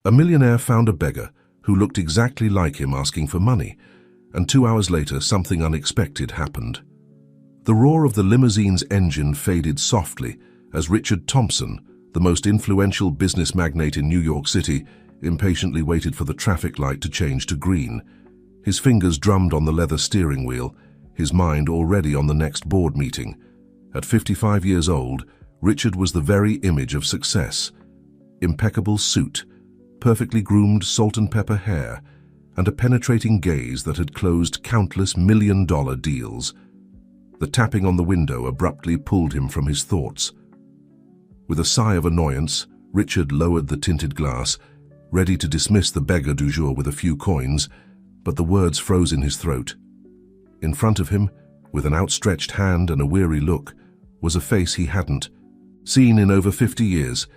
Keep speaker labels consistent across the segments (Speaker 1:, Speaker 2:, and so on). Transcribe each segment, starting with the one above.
Speaker 1: A millionaire found a beggar who looked exactly like him asking for money, and 2 hours later something unexpected happened. The roar of the limousine's engine faded softly as Richard Thompson, the most influential business magnate in New York City, impatiently waited for the traffic light to change to green. His fingers drummed on the leather steering wheel, his mind already on the next board meeting. At 55 years old, Richard was the very image of success. Impeccable suit, perfectly groomed salt and pepper hair, and a penetrating gaze that had closed countless million-dollar deals. The tapping on the window abruptly pulled him from his thoughts. With a sigh of annoyance, Richard lowered the tinted glass, ready to dismiss the beggar du jour with a few coins, but the words froze in his throat. In front of him, with an outstretched hand and a weary look, was a face he hadn't seen in over 50 years,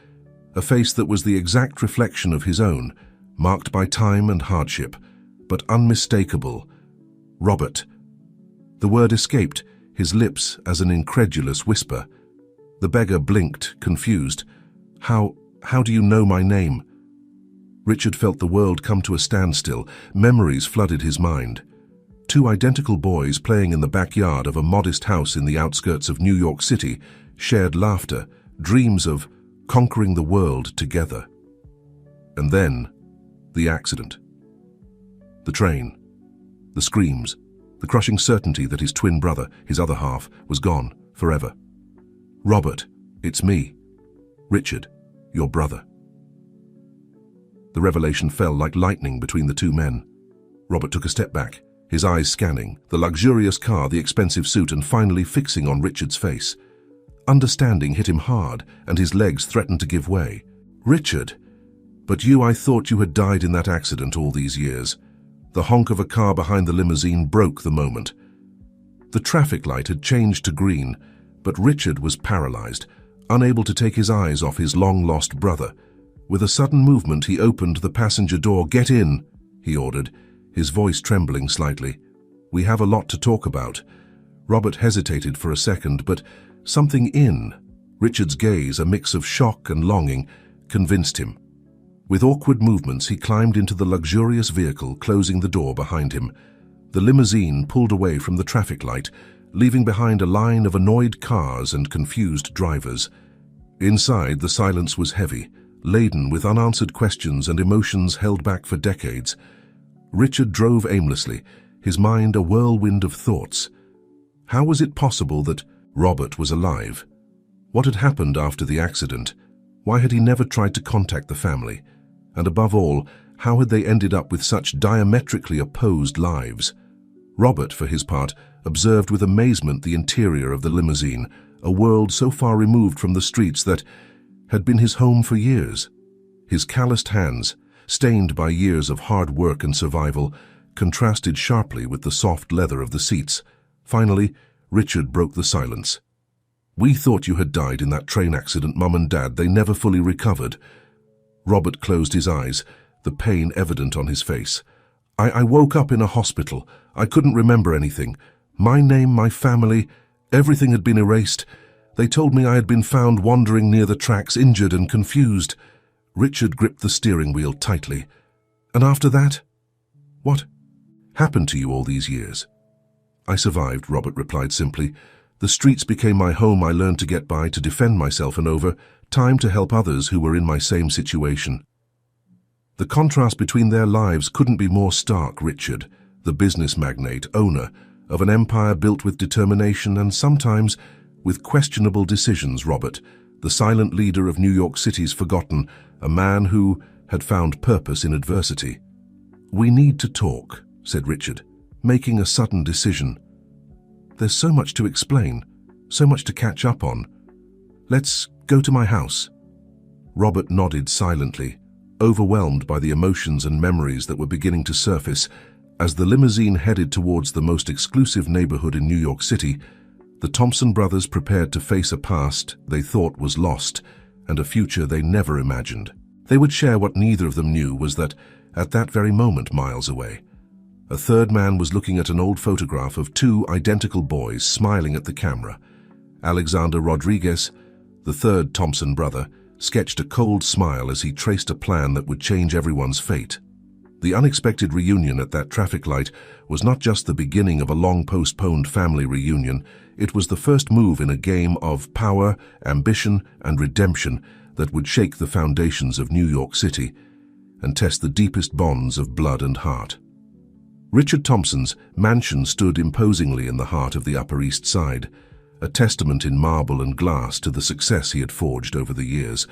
Speaker 1: a face that was the exact reflection of his own, marked by time and hardship, but unmistakable. Robert. The word escaped his lips as an incredulous whisper. The beggar blinked, confused. How do you know my name?" Richard felt the world come to a standstill. Memories flooded his mind. Two identical boys playing in the backyard of a modest house in the outskirts of New York City shared laughter, dreams of conquering the world together. And then, the accident. The train. The screams. The crushing certainty that his twin brother, his other half, was gone forever. "Robert, it's me. Richard, your brother." The revelation fell like lightning between the two men. Robert took a step back, his eyes scanning the luxurious car, the expensive suit, and finally fixing on Richard's face. Understanding hit him hard, and his legs threatened to give way. "Richard, but I thought you had died in that accident all these years." The honk of a car behind the limousine broke the moment. The traffic light had changed to green, but Richard was paralyzed, unable to take his eyes off his long-lost brother. With a sudden movement, he opened the passenger door. "Get in," he ordered, his voice trembling slightly. "We have a lot to talk about." Robert hesitated for a second, but something in Richard's gaze, a mix of shock and longing, convinced him. With awkward movements, he climbed into the luxurious vehicle, closing the door behind him. The limousine pulled away from the traffic light, leaving behind a line of annoyed cars and confused drivers. Inside, the silence was heavy, laden with unanswered questions and emotions held back for decades. Richard drove aimlessly, his mind a whirlwind of thoughts. How was it possible that Robert was alive? What had happened after the accident? Why had he never tried to contact the family? And above all, how had they ended up with such diametrically opposed lives? Robert, for his part, observed with amazement the interior of the limousine, a world so far removed from the streets that had been his home for years. His calloused hands, stained by years of hard work and survival, contrasted sharply with the soft leather of the seats. Finally, Richard broke the silence. "We thought you had died in that train accident, Mum and Dad. They never fully recovered." Robert closed his eyes, the pain evident on his face. I woke up in a hospital. I couldn't remember anything. My name, my family, everything had been erased. They told me I had been found wandering near the tracks, injured and confused." Richard gripped the steering wheel tightly. "And after that? What happened to you all these years?" "I survived," Robert replied simply. "The streets became my home. I learned to get by, to defend myself, and over time to help others who were in my same situation." The contrast between their lives couldn't be more stark. Richard, the business magnate, owner of an empire built with determination and sometimes with questionable decisions. Robert, the silent leader of New York City's forgotten, a man who had found purpose in adversity. "We need to talk," said Richard, making a sudden decision. "There's so much to explain, so much to catch up on. Let's go to my house." Robert nodded silently, overwhelmed by the emotions and memories that were beginning to surface. As the limousine headed towards the most exclusive neighborhood in New York City, the Thompson brothers prepared to face a past they thought was lost and a future they never imagined. They would share what neither of them knew was that, at that very moment miles away, a third man was looking at an old photograph of two identical boys smiling at the camera. Alexander Rodriguez, the third Thompson brother, sketched a cold smile as he traced a plan that would change everyone's fate. The unexpected reunion at that traffic light was not just the beginning of a long-postponed family reunion, it was the first move in a game of power, ambition, and redemption that would shake the foundations of New York City and test the deepest bonds of blood and heart. Richard Thompson's mansion stood imposingly in the heart of the Upper East Side, a testament in marble and glass to the success he had forged over the years.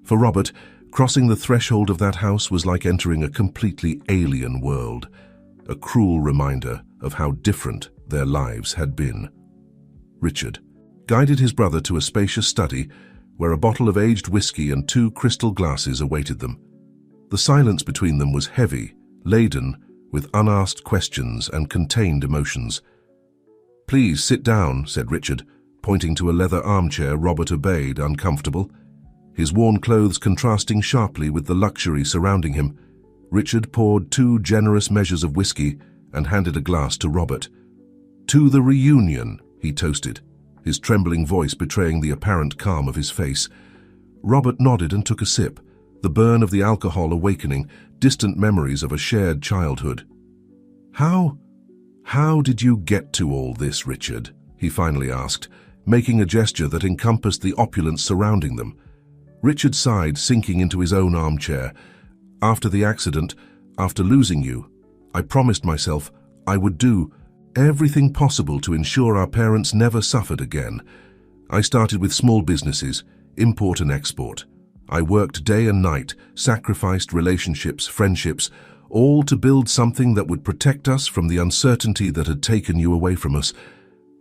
Speaker 1: For Robert, crossing the threshold of that house was like entering a completely alien world, a cruel reminder of how different their lives had been. Richard guided his brother to a spacious study where a bottle of aged whiskey and 2 crystal glasses awaited them. The silence between them was heavy, laden with unasked questions and contained emotions. "Please sit down," said Richard, pointing to a leather armchair. Robert obeyed, uncomfortable, his worn clothes contrasting sharply with the luxury surrounding him. Richard poured 2 generous measures of whiskey and handed a glass to Robert. "To the reunion," he toasted, his trembling voice betraying the apparent calm of his face. Robert nodded and took a sip, the burn of the alcohol awakening distant memories of a shared childhood. How did you get to all this, Richard?" he finally asked, making a gesture that encompassed the opulence surrounding them. Richard sighed, sinking into his own armchair. "After the accident, after losing you, I promised myself I would do everything possible to ensure our parents never suffered again. I started with small businesses, import and export. I worked day and night, sacrificed relationships, friendships, all to build something that would protect us from the uncertainty that had taken you away from us."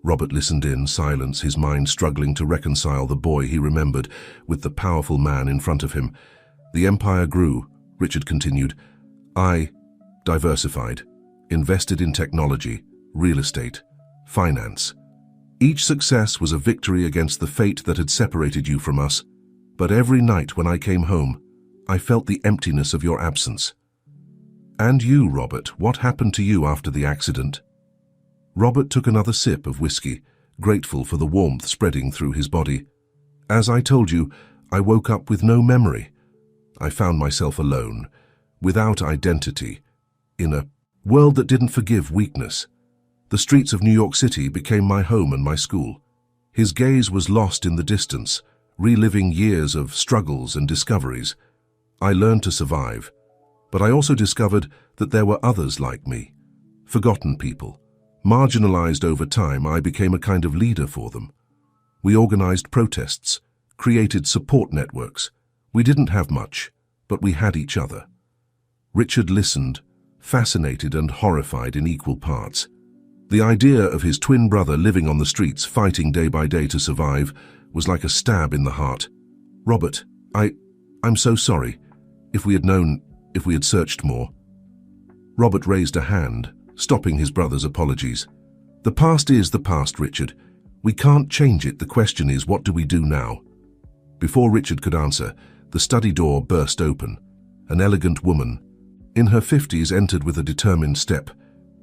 Speaker 1: Robert listened in silence, his mind struggling to reconcile the boy he remembered with the powerful man in front of him. "The empire grew," Richard continued. "I diversified, invested in technology, real estate, finance. Each success was a victory against the fate that had separated you from us. But every night when I came home, I felt the emptiness of your absence." "And you, Robert, what happened to you after the accident?" Robert took another sip of whiskey, grateful for the warmth spreading through his body. "As I told you, I woke up with no memory. I found myself alone, without identity, in a world that didn't forgive weakness. The streets of New York City became my home and my school." His gaze was lost in the distance, reliving years of struggles and discoveries. "I learned to survive, but I also discovered that there were others like me, forgotten people. Marginalized over time, I became a kind of leader for them. We organized protests, created support networks. We didn't have much, but we had each other." Richard listened, fascinated and horrified in equal parts. The idea of his twin brother living on the streets, fighting day by day to survive, was like a stab in the heart. "Robert, I'm so sorry. If we had searched more." Robert raised a hand, stopping his brother's apologies. "The past is the past, Richard. We can't change it. The question is, what do we do now?" Before Richard could answer, the study door burst open. An elegant woman, in her 50s, entered with a determined step.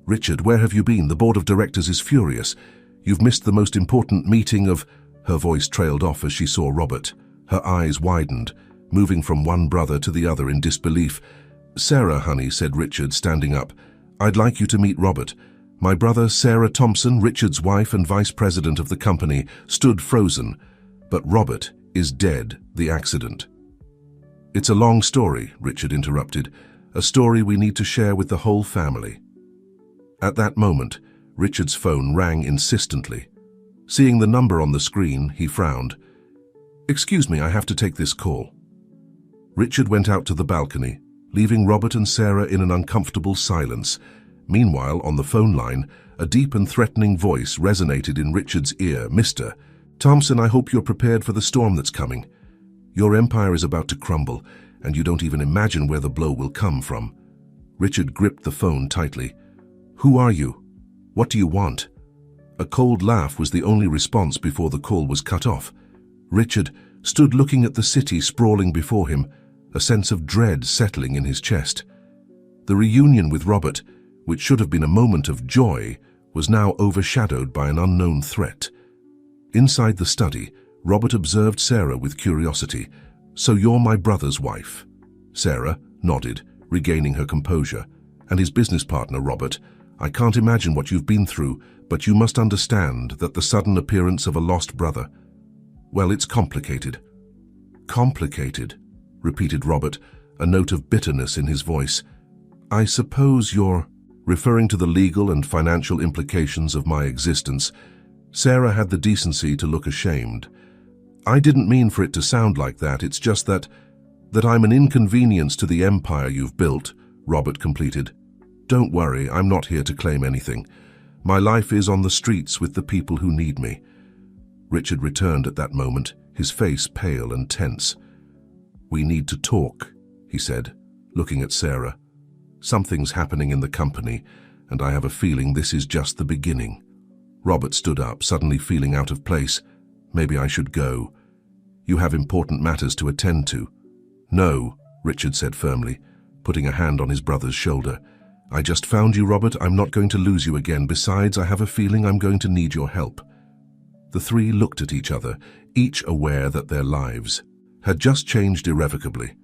Speaker 1: "Richard, where have you been? The board of directors is furious. You've missed the most important meeting of—" Her voice trailed off as she saw Robert. Her eyes widened, moving from one brother to the other in disbelief. "Sarah, honey," said Richard, standing up. "I'd like you to meet Robert. My brother, Sarah Thompson, Richard's wife and vice president of the company, stood frozen. But Robert is dead, the accident." "It's a long story," Richard interrupted. "A story we need to share with the whole family." At that moment, Richard's phone rang insistently. Seeing the number on the screen, he frowned. "Excuse me, I have to take this call." Richard went out to the balcony, leaving Robert and Sarah in an uncomfortable silence. Meanwhile, on the phone line, a deep and threatening voice resonated in Richard's ear. "Mr. Thompson, I hope you're prepared for the storm that's coming. Your empire is about to crumble, and you don't even imagine where the blow will come from." Richard gripped the phone tightly. "Who are you? What do you want?" A cold laugh was the only response before the call was cut off. Richard stood looking at the city sprawling before him, a sense of dread settling in his chest. The reunion with Robert, which should have been a moment of joy, was now overshadowed by an unknown threat. Inside the study, Robert observed Sarah with curiosity. "So you're my brother's wife?" Sarah nodded, regaining her composure. "And his business partner, Robert. I can't imagine what you've been through, but you must understand that the sudden appearance of a lost brother, well, it's complicated." "Complicated," repeated Robert, a note of bitterness in his voice. "I suppose you're referring to the legal and financial implications of my existence." Sarah had the decency to look ashamed. "I didn't mean for it to sound like that. It's just that I'm an inconvenience to the empire you've built," Robert completed. "Don't worry, I'm not here to claim anything. My life is on the streets with the people who need me." Richard returned at that moment, his face pale and tense. "We need to talk," he said, looking at Sarah. "Something's happening in the company, and I have a feeling this is just the beginning." Robert stood up, suddenly feeling out of place. "Maybe I should go. You have important matters to attend to." "No," Richard said firmly, putting a hand on his brother's shoulder. "I just found you, Robert. I'm not going to lose you again. Besides, I have a feeling I'm going to need your help." The three looked at each other, each aware that their lives had just changed irrevocably.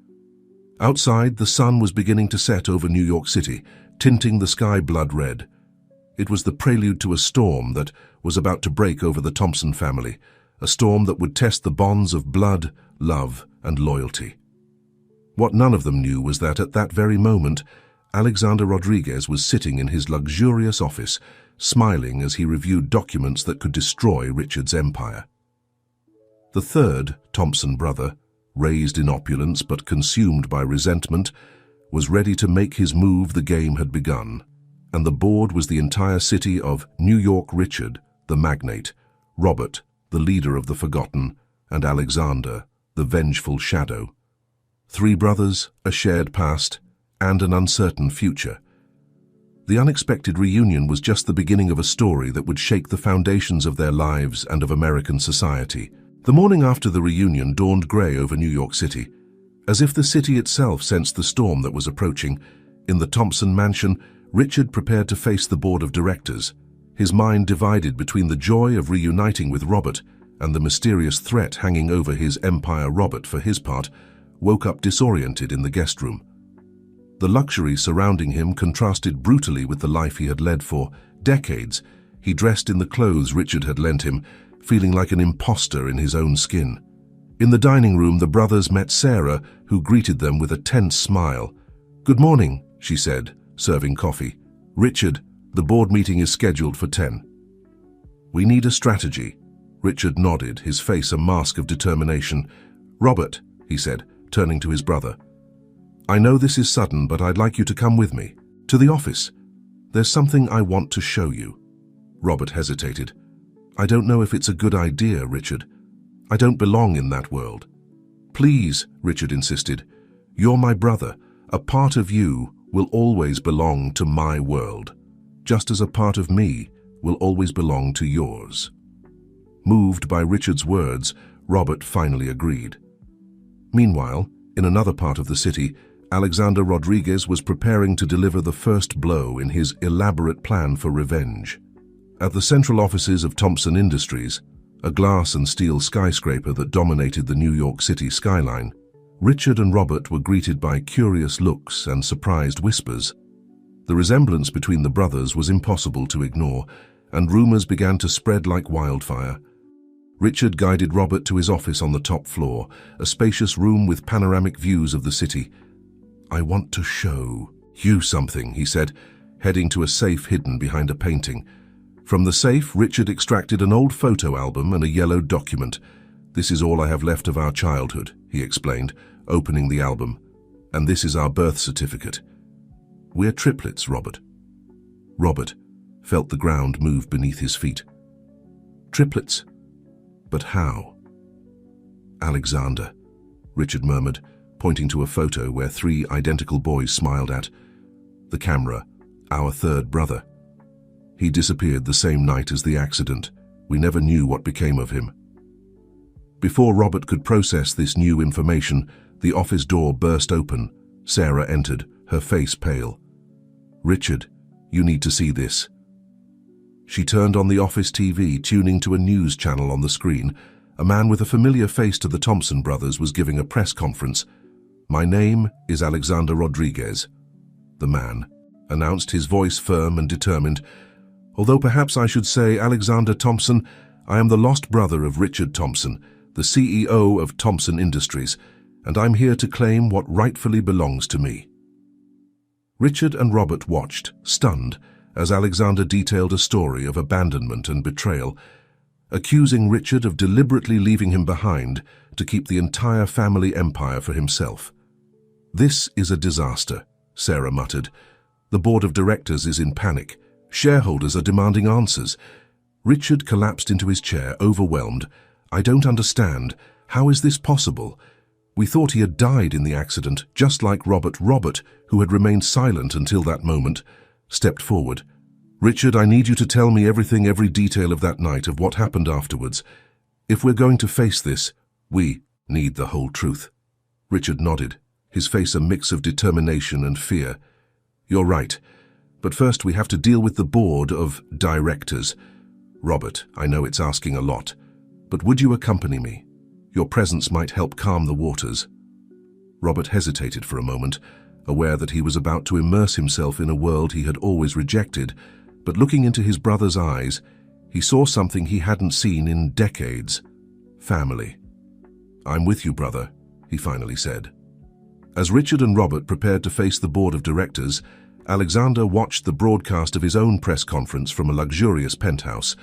Speaker 1: Outside, the sun was beginning to set over New York City, tinting the sky blood red. It was the prelude to a storm that was about to break over the Thompson family, a storm that would test the bonds of blood, love, and loyalty. What none of them knew was that at that very moment, Alexander Rodriguez was sitting in his luxurious office, smiling as he reviewed documents that could destroy Richard's empire. The third Thompson brother, raised in opulence but consumed by resentment, was ready to make his move. The game had begun, and the board was the entire city of New York: Richard, the magnate; Robert, the leader of the forgotten; and Alexander, the vengeful shadow. Three brothers, a shared past, and an uncertain future. The unexpected reunion was just the beginning of a story that would shake the foundations of their lives and of American society. The morning after the reunion dawned grey over New York City, as if the city itself sensed the storm that was approaching. In the Thompson mansion, Richard prepared to face the board of directors, his mind divided between the joy of reuniting with Robert and the mysterious threat hanging over his empire. Robert, for his part, woke up disoriented in the guest room. The luxury surrounding him contrasted brutally with the life he had led for decades. He dressed in the clothes Richard had lent him, feeling like an imposter in his own skin. In the dining room, the brothers met Sarah, who greeted them with a tense smile. "Good morning," she said, serving coffee. "Richard, the board meeting is scheduled for 10. "We need a strategy." Richard nodded, his face a mask of determination. "Robert," he said, turning to his brother, "I know this is sudden, but I'd like you to come with me to the office. There's something I want to show you." Robert hesitated. "I don't know if it's a good idea, Richard. I don't belong in that world." "Please," Richard insisted. "You're my brother. A part of you will always belong to my world, just as a part of me will always belong to yours." Moved by Richard's words, Robert finally agreed. Meanwhile, in another part of the city, Alexander Rodriguez was preparing to deliver the first blow in his elaborate plan for revenge. At the central offices of Thompson Industries, a glass and steel skyscraper that dominated the New York City skyline, Richard and Robert were greeted by curious looks and surprised whispers. The resemblance between the brothers was impossible to ignore, and rumors began to spread like wildfire. Richard guided Robert to his office on the top floor, a spacious room with panoramic views of the city. "I want to show you something," he said, heading to a safe hidden behind a painting. From the safe, Richard extracted an old photo album and a yellow document. "This is all I have left of our childhood," he explained, opening the album. "And this is our birth certificate. We're triplets, Robert." Robert felt the ground move beneath his feet. "Triplets? But how?" "Alexander," Richard murmured, pointing to a photo where three identical boys smiled at the camera. "Our third brother. He disappeared the same night as the accident. We never knew what became of him." Before Robert could process this new information, the office door burst open. Sarah entered, her face pale. "Richard, you need to see this." She turned on the office TV, tuning to a news channel on the screen. A man with a familiar face to the Thompson brothers was giving a press conference. "My name is Alexander Rodriguez," the man announced, his voice firm and determined. "Although perhaps I should say Alexander Thompson, I am the lost brother of Richard Thompson, the CEO of Thompson Industries, and I'm here to claim what rightfully belongs to me." Richard and Robert watched, stunned, as Alexander detailed a story of abandonment and betrayal, accusing Richard of deliberately leaving him behind to keep the entire family empire for himself. "This is a disaster," Sarah muttered. "The board of directors is in panic. Shareholders are demanding answers." Richard collapsed into his chair, overwhelmed. "I don't understand. How is this possible? We thought he had died in the accident, just like Robert. Robert, who had remained silent until that moment, stepped forward. "Richard, I need you to tell me everything, every detail of that night, of what happened afterwards. If we're going to face this, we need the whole truth." Richard nodded, his face a mix of determination and fear. "You're right, but first we have to deal with the board of directors. Robert, I know it's asking a lot, but would you accompany me? Your presence might help calm the waters." Robert hesitated for a moment, aware that he was about to immerse himself in a world he had always rejected, but looking into his brother's eyes, he saw something he hadn't seen in decades: family. "I'm with you, brother," he finally said. As Richard and Robert prepared to face the board of directors, Alexander watched the broadcast of his own press conference from a luxurious penthouse.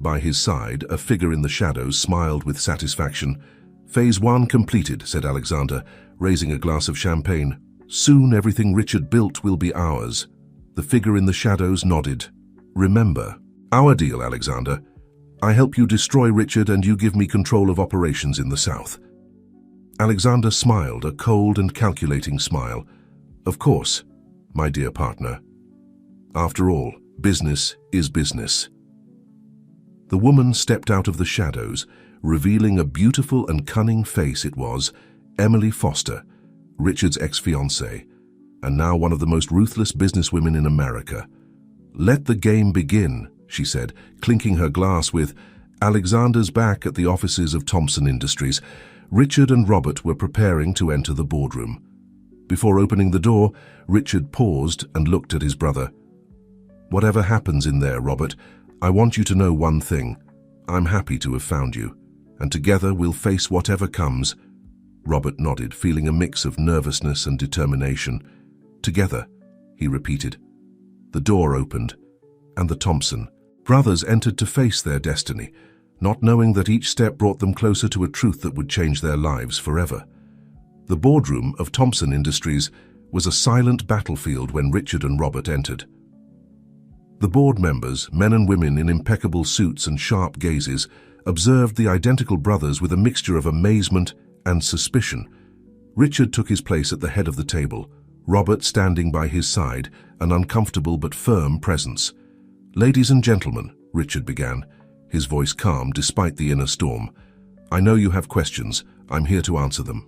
Speaker 1: By his side, a figure in the shadows smiled with satisfaction. "Phase 1 completed," said Alexander, raising a glass of champagne. "Soon everything Richard built will be ours." The figure in the shadows nodded. "Remember, our deal, Alexander. I help you destroy Richard and you give me control of operations in the south." Alexander smiled, a cold and calculating smile. "Of course, my dear partner. After all, business is business." The woman stepped out of the shadows, revealing a beautiful and cunning face. It was Emily Foster, Richard's ex-fiancée, and now one of the most ruthless businesswomen in America. "Let the game begin," she said, clinking her glass with Alexander's back at the offices of Thompson Industries. Richard and Robert were preparing to enter the boardroom. Before opening the door, Richard paused and looked at his brother. "Whatever happens in there, Robert, I want you to know one thing. I'm happy to have found you, and together we'll face whatever comes." Robert nodded, feeling a mix of nervousness and determination. "Together," he repeated. The door opened, and the Thompson brothers entered to face their destiny, not knowing that each step brought them closer to a truth that would change their lives forever. The boardroom of Thompson Industries was a silent battlefield when Richard and Robert entered. The board members, men and women in impeccable suits and sharp gazes, observed the identical brothers with a mixture of amazement and suspicion. Richard took his place at the head of the table, Robert standing by his side, an uncomfortable but firm presence. "Ladies and gentlemen," Richard began, his voice calm despite the inner storm, "I know you have questions. I'm here to answer them."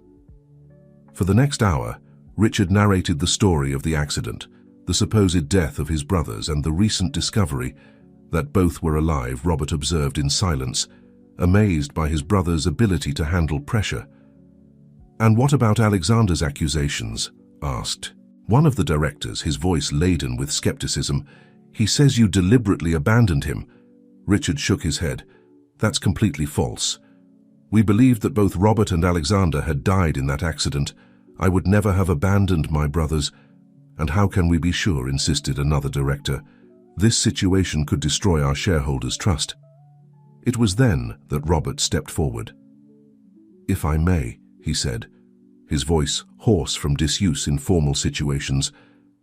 Speaker 1: For the next hour, Richard narrated the story of the accident, the supposed death of his brothers, and the recent discovery that both were alive. Robert observed in silence, amazed by his brother's ability to handle pressure. "And what about Alexander's accusations?" asked one of the directors, his voice laden with skepticism. "He says you deliberately abandoned him." Richard shook his head. "That's completely false. We believed that both Robert and Alexander had died in that accident. I would never have abandoned my brothers." "And how can we be sure?" insisted another director. "This situation could destroy our shareholders' trust." It was then that Robert stepped forward. "If I may," he said, his voice hoarse from disuse in formal situations,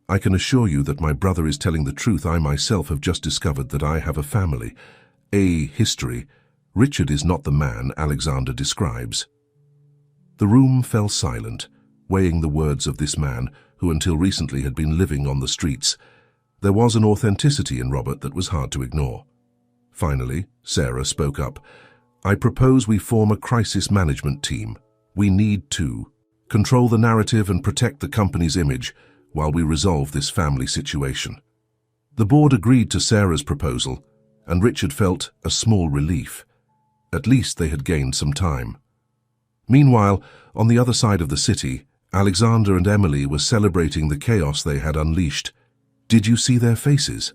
Speaker 1: "I can assure you that my brother is telling the truth. I myself have just discovered that I have a family, a history. Richard is not the man Alexander describes." The room fell silent, weighing the words of this man who until recently had been living on the streets. There was an authenticity in Robert that was hard to ignore. Finally, Sarah spoke up. "I propose we form a crisis management team. We need to control the narrative and protect the company's image while we resolve this family situation." The board agreed to Sarah's proposal, and Richard felt a small relief. At least they had gained some time. Meanwhile, on the other side of the city, Alexander and Emily were celebrating the chaos they had unleashed. Did you see their faces?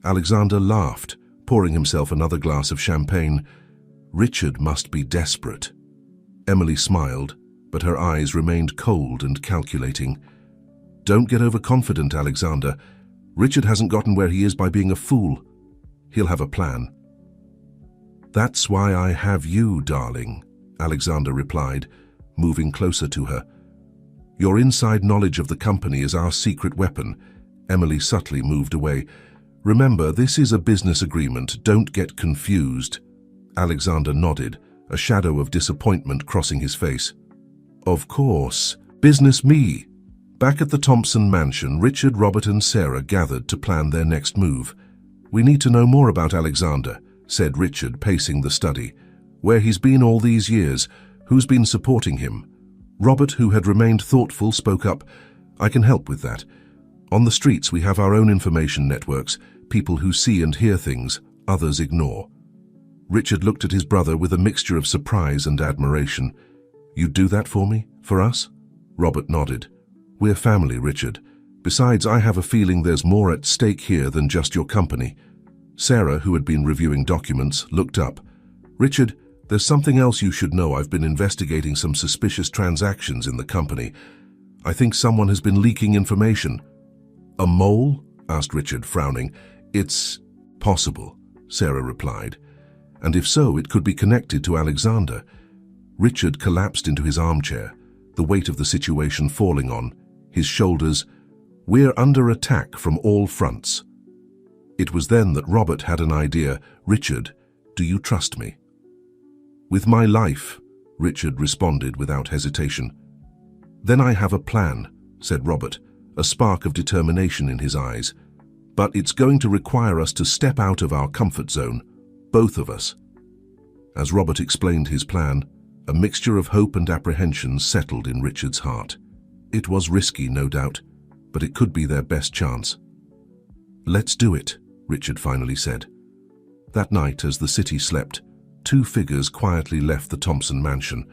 Speaker 1: Alexander laughed, pouring himself another glass of champagne. Richard must be desperate. Emily smiled, but her eyes remained cold and calculating. Don't get overconfident, Alexander. Richard hasn't gotten where he is by being a fool. He'll have a plan. That's why I have you, darling, Alexander replied, moving closer to her. Your inside knowledge of the company is our secret weapon. Emily subtly moved away. Remember, this is a business agreement. Don't get confused. Alexander nodded, a shadow of disappointment crossing his face. Of course. Business me. Back at the Thompson mansion, Richard, Robert and Sarah gathered to plan their next move. We need to know more about Alexander, said Richard, pacing the study. Where he's been all these years, who's been supporting him. Robert, who had remained thoughtful, spoke up. I can help with that. On the streets we have our own information networks, people who see and hear things others ignore. Richard looked at his brother with a mixture of surprise and admiration. You'd do that for me? For us? Robert nodded. We're family, Richard. Besides, I have a feeling there's more at stake here than just your company. Sarah, who had been reviewing documents, looked up. Richard, there's something else you should know. I've been investigating some suspicious transactions in the company. I think someone has been leaking information. A mole? Asked Richard, frowning. It's possible, Sarah replied. And if so, it could be connected to Alexander. Richard collapsed into his armchair, the weight of the situation falling on his shoulders. We're under attack from all fronts. It was then that Robert had an idea. Richard, do you trust me? With my life, Richard responded without hesitation. Then I have a plan, said Robert, a spark of determination in his eyes. But it's going to require us to step out of our comfort zone, both of us. As Robert explained his plan, a mixture of hope and apprehension settled in Richard's heart. It was risky, no doubt, but it could be their best chance. Let's do it, Richard finally said. That night, as the city slept, two figures quietly left the Thompson mansion.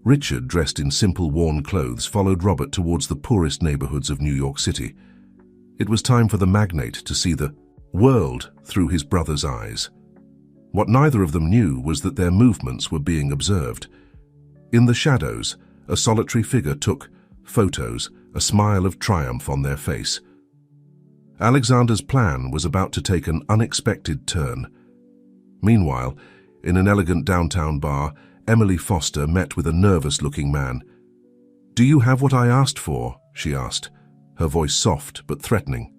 Speaker 1: Richard, dressed in simple, worn clothes, followed Robert towards the poorest neighborhoods of New York City. It was time for the magnate to see the world through his brother's eyes. What neither of them knew was that their movements were being observed. In the shadows, a solitary figure took photos, a smile of triumph on their face. Alexander's plan was about to take an unexpected turn. Meanwhile, in an elegant downtown bar, Emily Foster met with a nervous-looking man. Do you have what I asked for? She asked, her voice soft but threatening.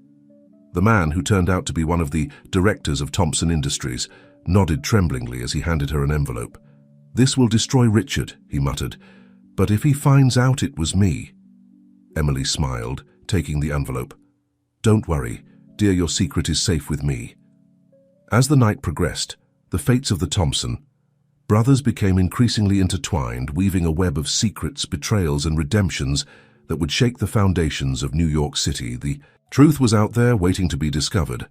Speaker 1: The man, who turned out to be one of the directors of Thompson Industries, nodded tremblingly as he handed her an envelope. This will destroy Richard, he muttered, but if he finds out it was me. Emily smiled, taking the envelope. Don't worry, dear, your secret is safe with me. As the night progressed, the fates of the Thompson brothers became increasingly intertwined, weaving a web of secrets, betrayals, and redemptions that would shake the foundations of New York City. The truth was out there, waiting to be discovered,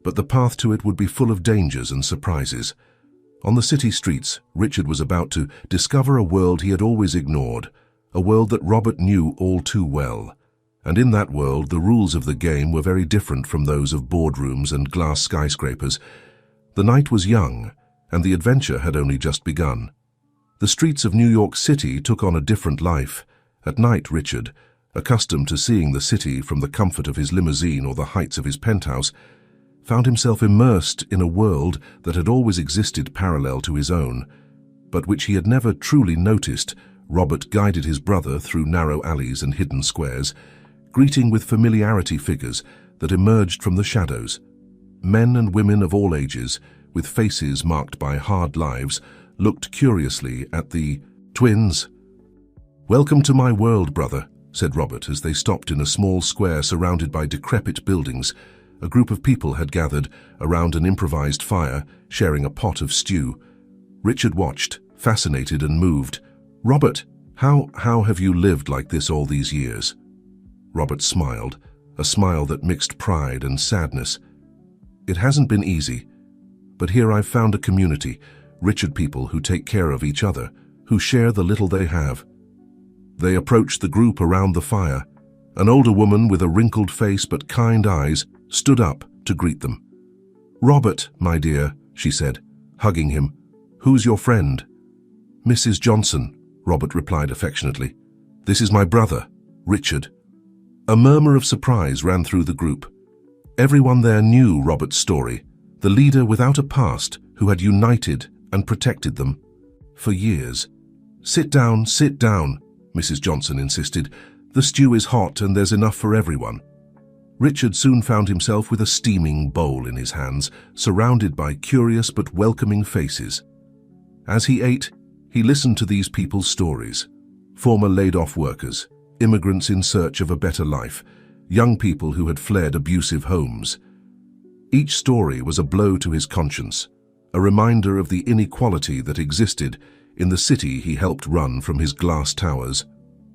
Speaker 1: but the path to it would be full of dangers and surprises. On the city streets, Richard was about to discover a world he had always ignored, a world that Robert knew all too well. And in that world, the rules of the game were very different from those of boardrooms and glass skyscrapers. The night was young, and the adventure had only just begun. The streets of New York City took on a different life. At night, Richard, accustomed to seeing the city from the comfort of his limousine or the heights of his penthouse, found himself immersed in a world that had always existed parallel to his own, but which he had never truly noticed. Robert guided his brother through narrow alleys and hidden squares, greeting with familiarity figures that emerged from the shadows. Men and women of all ages, with faces marked by hard lives, looked curiously at the twins. Welcome to my world, brother, said Robert as they stopped in a small square surrounded by decrepit buildings. A group of people had gathered around an improvised fire, sharing a pot of stew. Richard watched, fascinated and moved. Robert, how have you lived like this all these years? Robert smiled, a smile that mixed pride and sadness. It hasn't been easy, but here I've found a community, Richard people who take care of each other, who share the little they have. They approached the group around the fire. An older woman with a wrinkled face but kind eyes stood up to greet them. "Robert, my dear," she said, hugging him. "Who's your friend?" "Mrs. Johnson," Robert replied affectionately. "This is my brother, Richard." A murmur of surprise ran through the group. Everyone there knew Robert's story, the leader without a past who had united and protected them for years. Sit down, Mrs. Johnson insisted. "The stew is hot and there's enough for everyone." Richard soon found himself with a steaming bowl in his hands, surrounded by curious but welcoming faces. As he ate, he listened to these people's stories. Former laid-off workers, immigrants in search of a better life, young people who had fled abusive homes. Each story was a blow to his conscience, a reminder of the inequality that existed in the city he helped run from his glass towers.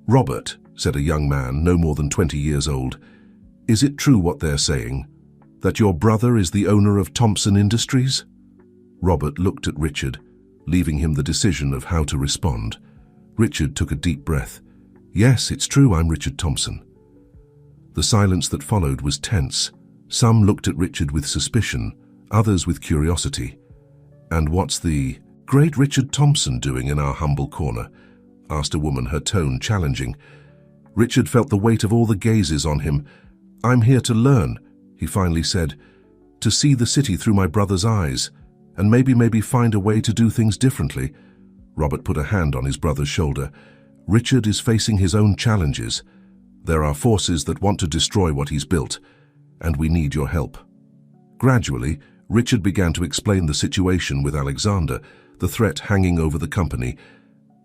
Speaker 1: "Robert," said a young man no more than 20 years old, "is it true what they're saying, that your brother is the owner of Thompson Industries?" Robert looked at Richard, leaving him the decision of how to respond. Richard took a deep breath. "Yes, it's true, I'm Richard Thompson." The silence that followed was tense. Some looked at Richard with suspicion, others with curiosity. "And what's the great Richard Thompson doing in our humble corner?" asked a woman, her tone challenging. Richard felt the weight of all the gazes on him. "I'm here to learn," he finally said, "to see the city through my brother's eyes, and maybe find a way to do things differently." Robert put a hand on his brother's shoulder. "Richard is facing his own challenges. There are forces that want to destroy what he's built, and we need your help." Gradually, Richard began to explain the situation with Alexander, the threat hanging over the company,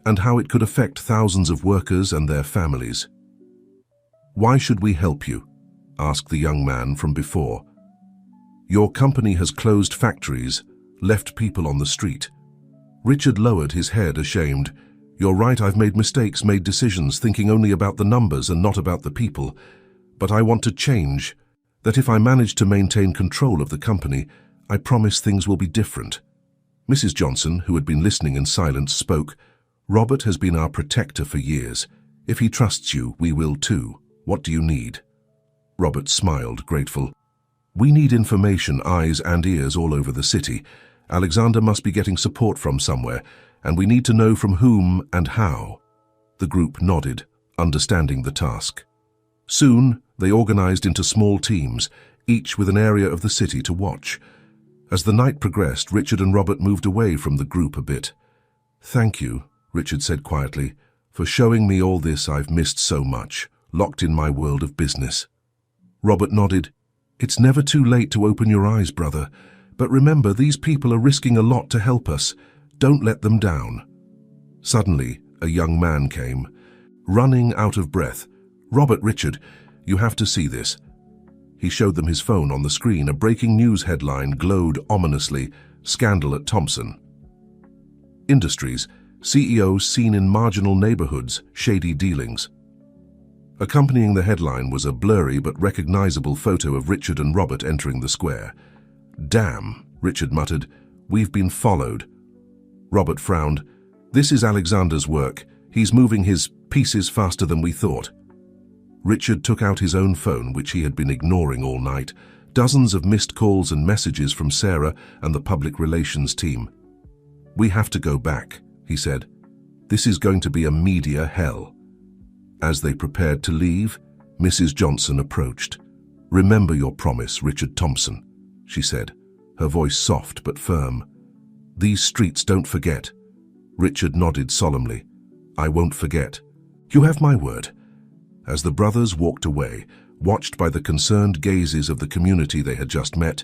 Speaker 1: and how it could affect thousands of workers and their families. "Why should we help you?" asked the young man from before. "Your company has closed factories, left people on the street." Richard lowered his head, ashamed. "You're right, I've made mistakes, made decisions, thinking only about the numbers and not about the people. But I want to change. That if I manage to maintain control of the company, I promise things will be different." Mrs. Johnson, who had been listening in silence, spoke. "Robert has been our protector for years. If he trusts you, we will too. What do you need?" Robert smiled, grateful. "We need information, eyes and ears all over the city. Alexander must be getting support from somewhere, and we need to know from whom and how." The group nodded, understanding the task. Soon, they organized into small teams, each with an area of the city to watch. As the night progressed, Richard and Robert moved away from the group a bit. "Thank you," Richard said quietly, "for showing me all this I've missed so much, locked in my world of business." Robert nodded. "It's never too late to open your eyes, brother. But remember, these people are risking a lot to help us. Don't let them down." Suddenly, a young man came, running out of breath. "Robert, Richard, you have to see this." He showed them his phone. On the screen, a breaking news headline glowed ominously, "Scandal at Thompson Industries, CEO seen in marginal neighborhoods, shady dealings." Accompanying the headline was a blurry but recognizable photo of Richard and Robert entering the square. "Damn," Richard muttered, "we've been followed." Robert frowned. "This is Alexander's work. He's moving his pieces faster than we thought." Richard took out his own phone, which he had been ignoring all night. Dozens of missed calls and messages from Sarah and the public relations team. "We have to go back," he said. "This is going to be a media hell." As they prepared to leave, Mrs. Johnson approached. "Remember your promise, Richard Thompson," she said, her voice soft but firm. "These streets don't forget." Richard nodded solemnly. "I won't forget. You have my word." As the brothers walked away, watched by the concerned gazes of the community they had just met,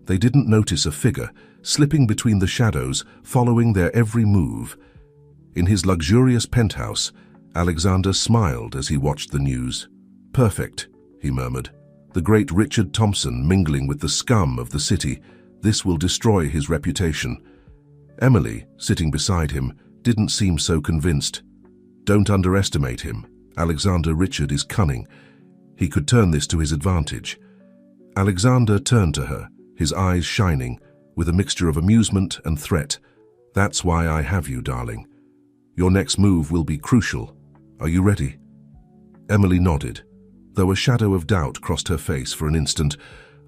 Speaker 1: they didn't notice a figure slipping between the shadows, following their every move. In his luxurious penthouse, Alexander smiled as he watched the news. "Perfect," he murmured. "The great Richard Thompson mingling with the scum of the city. This will destroy his reputation." Emily, sitting beside him, didn't seem so convinced. "Don't underestimate him. Alexander Richard is cunning. He could turn this to his advantage." Alexander turned to her, his eyes shining, with a mixture of amusement and threat. That's why I have you, darling. Your next move will be crucial. Are you ready? Emily nodded, though a shadow of doubt crossed her face for an instant.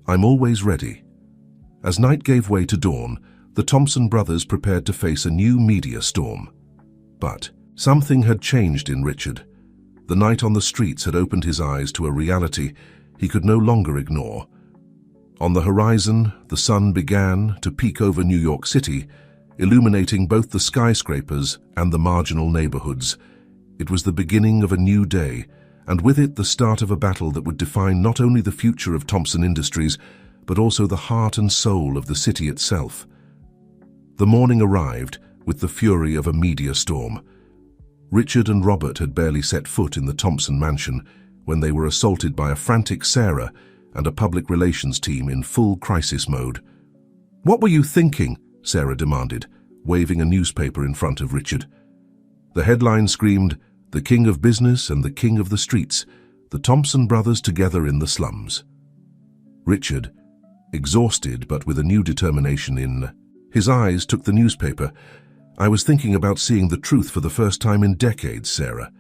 Speaker 1: I'm always ready. As night gave way to dawn, the Thompson brothers prepared to face a new media storm. But something had changed in Richard. The night on the streets had opened his eyes to a reality he could no longer ignore. On the horizon, the sun began to peek over New York City, illuminating both the skyscrapers and the marginal neighborhoods. It was the beginning of a new day, and with it the start of a battle that would define not only the future of Thompson Industries, but also the heart and soul of the city itself. The morning arrived with the fury of a media storm. Richard and Robert had barely set foot in the Thompson mansion when they were assaulted by a frantic Sarah and a public relations team in full crisis mode. "What were you thinking?" Sarah demanded, waving a newspaper in front of Richard. The headline screamed, "The King of Business and the King of the Streets, the Thompson brothers together in the slums." Richard, exhausted but with a new determination in his eyes, took the newspaper. "I was thinking about seeing the truth for the first time in decades, Sarah."